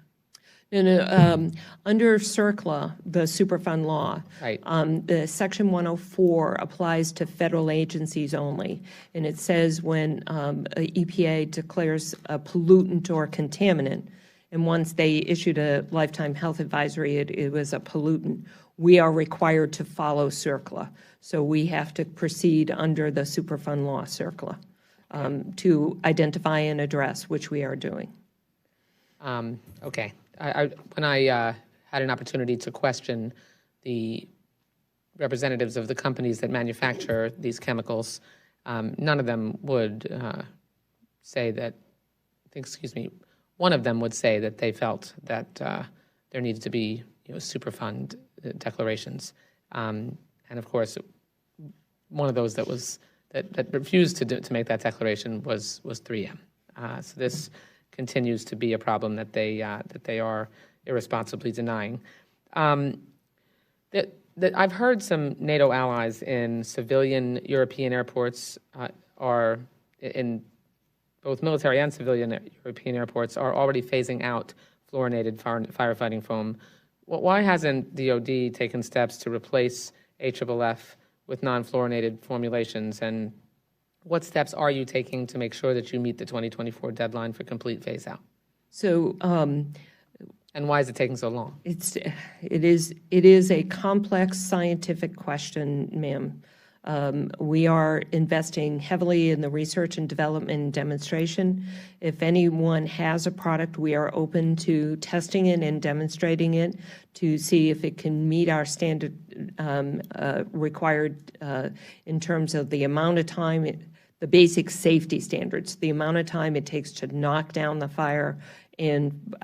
No, under CERCLA, the Superfund law, Right. The Section 104 applies to federal agencies only, and it says when EPA declares a pollutant or contaminant, and once they issued a lifetime health advisory, it was a pollutant, we are required to follow CERCLA. So we have to proceed under the Superfund law, CERCLA, to identify and address, which we are doing. Okay. When I had an opportunity to question the representatives of the companies that manufacture these chemicals, none of them would say that, one of them would say that they felt that there needed to be Superfund declarations. And of course, one of those that refused to make that declaration was 3M. So this continues to be a problem that they are irresponsibly denying. I've heard some NATO allies in civilian European airports are in both military and civilian European airports are already phasing out fluorinated firefighting foam. Why hasn't DOD taken steps to replace AFFF with non-fluorinated formulations, and what steps are you taking to make sure that you meet the 2024 deadline for complete phase-out? So, and why is it taking so long? it is a complex scientific question, ma'am. We are investing heavily in the research and development and demonstration. If anyone has a product, we are open to testing it and demonstrating it to see if it can meet our standard required in terms of the amount of time, the basic safety standards, the amount of time it takes to knock down the fire and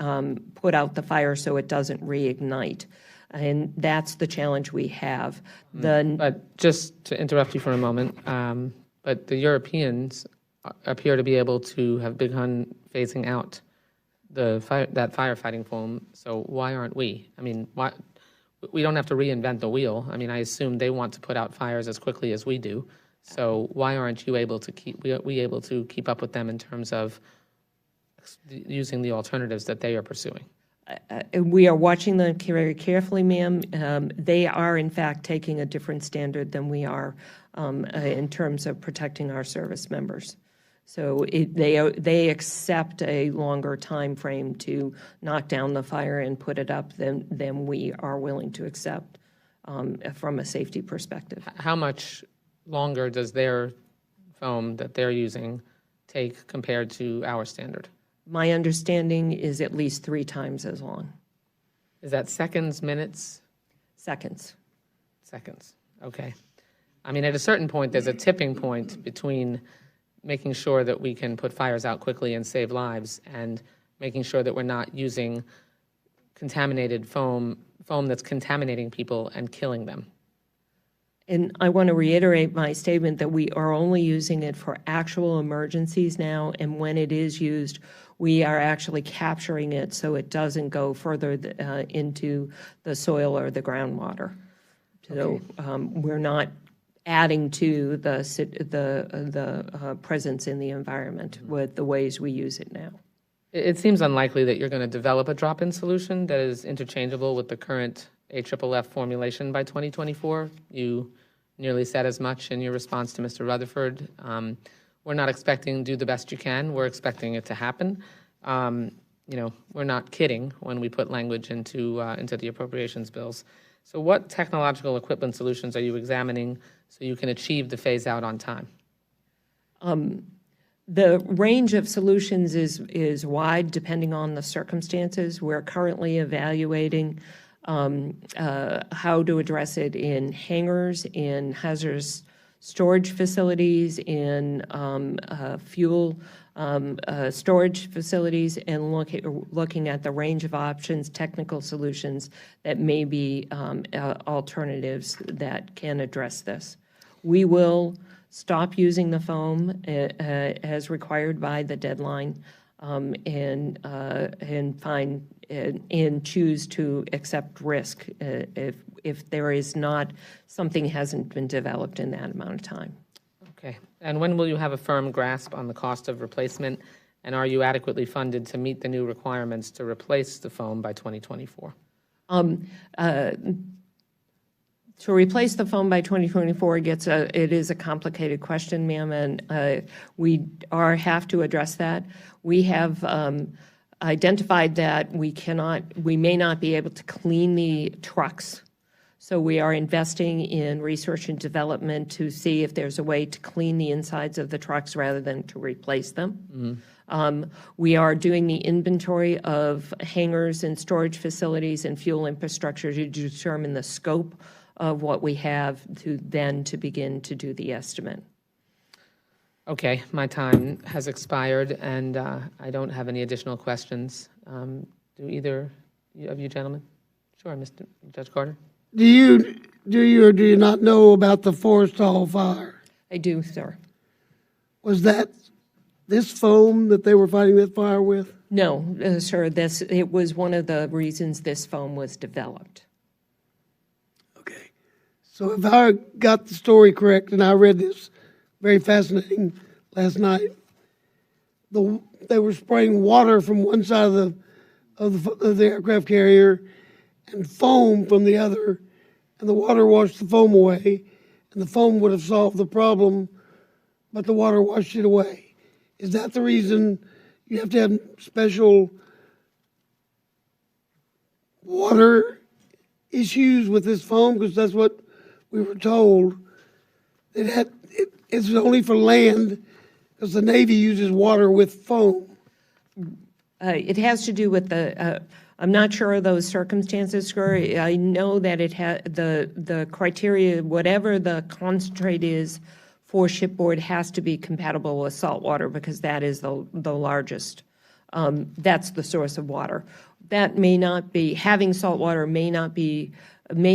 put out the fire so it doesn't reignite. And that's the challenge we have. But just to interrupt you for a moment, but the Europeans appear to be able to have begun phasing out that firefighting foam, so why aren't we? I mean, we don't have to reinvent the wheel. I mean, I assume they want to put out fires as quickly as we do, so why aren't you able to keep up with them in terms of using the alternatives that they are pursuing? We are watching them very carefully, ma'am. They are, in fact, taking a different standard than we are in terms of protecting our service members. So they accept a longer time frame to knock down the fire and put it up than we are willing to accept from a safety perspective. How much longer does their foam that they're using take compared to our standard? My understanding is at least 3 times as long. Is that seconds, minutes? Seconds. Seconds, okay. I mean, at a certain point, there's a tipping point between making sure that we can put fires out quickly and save lives and making sure that we're not using contaminated foam that's contaminating people and killing them. And I want to reiterate my statement that we are only using it for actual emergencies now, and when it is used, we are actually capturing it so it doesn't go further into the soil or the groundwater. So we're not adding to the presence in the environment with the ways we use it now. It seems unlikely that you're going to develop a drop-in solution that is interchangeable with the current AFFF formulation by 2024. You nearly said as much in your response to Mr. Rutherford. We're not expecting do the best you can. We're expecting it to happen. We're not kidding when we put language into the appropriations bills. So what technological equipment solutions are you examining so you can achieve the phase-out on time? The range of solutions is wide depending on the circumstances. We're currently evaluating how to address it in hangars, in hazardous storage facilities, in fuel storage facilities, and looking at the range of options, technical solutions that may be alternatives that can address this. We will stop using the foam as required by the deadline, and choose to accept risk if there is not something hasn't been developed in that amount of time. Okay. And when will you have a firm grasp on the cost of replacement? And are you adequately funded to meet the new requirements to replace the foam by 2024? To replace the foam by 2024 it is a complicated question, ma'am, and we have to address that. We have identified that we may not be able to clean the trucks. So we are investing in research and development to see if there's a way to clean the insides of the trucks rather than to replace them. We are doing the inventory of hangars and storage facilities and fuel infrastructure to determine the scope of what we have to begin to do the estimate. Okay, my time has expired, and I don't have any additional questions. Do either of you gentlemen? Sure, Mr. Judge Carter. Do you or do you not know about the Forest Hall fire? I do, sir. Was that this foam that they were fighting that fire with? No, sir, it was one of the reasons this foam was developed. Okay. So if I got the story correct, and I read this very fascinating last night, they were spraying water from one side of the aircraft carrier and foam from the other, and the water washed the foam away, and the foam would have solved the problem, but the water washed it away. Is that the reason you have to have special water issues with this foam? Because that's what we were told. It's only for land, because the Navy uses water with foam. It has to do with I'm not sure of those circumstances, sir. I know that it the criteria, whatever the concentrate is for shipboard, has to be compatible with salt water, because that is the largest. That's the source of water. That may not be, having salt water may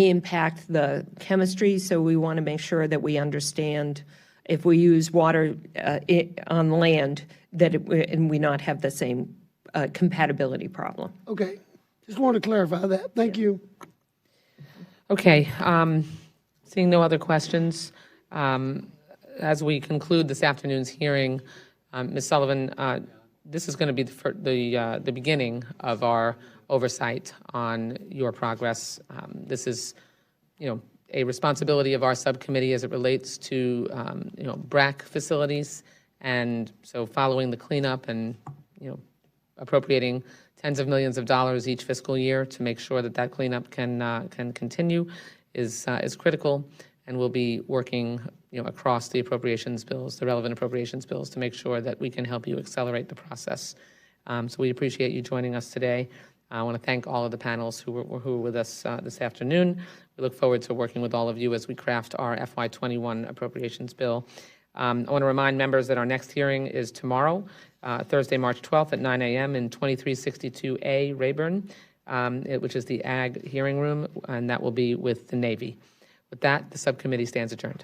impact the chemistry, so we want to make sure that we understand if we use water on land, and we not have the same compatibility problem. Okay. Just wanted to clarify that. Thank you. Okay, seeing no other questions, as we conclude this afternoon's hearing, Ms. Sullivan, this is going to be the beginning of our oversight on your progress. This is, a responsibility of our subcommittee as it relates to, BRAC facilities, And so following the cleanup and, appropriating tens of millions of dollars each fiscal year to make sure that that cleanup can continue is critical. And we'll be working, across the appropriations bills, the relevant appropriations bills, to make sure that we can help you accelerate the process. So we appreciate you joining us today. I want to thank all of the panels who were with us this afternoon. We look forward to working with all of you as we craft our FY21 appropriations bill. I want to remind members that our next hearing is tomorrow, Thursday, March 12th at 9 a.m. in 2362A Rayburn, which is the Ag Hearing Room, and that will be with the Navy. With that, the subcommittee stands adjourned.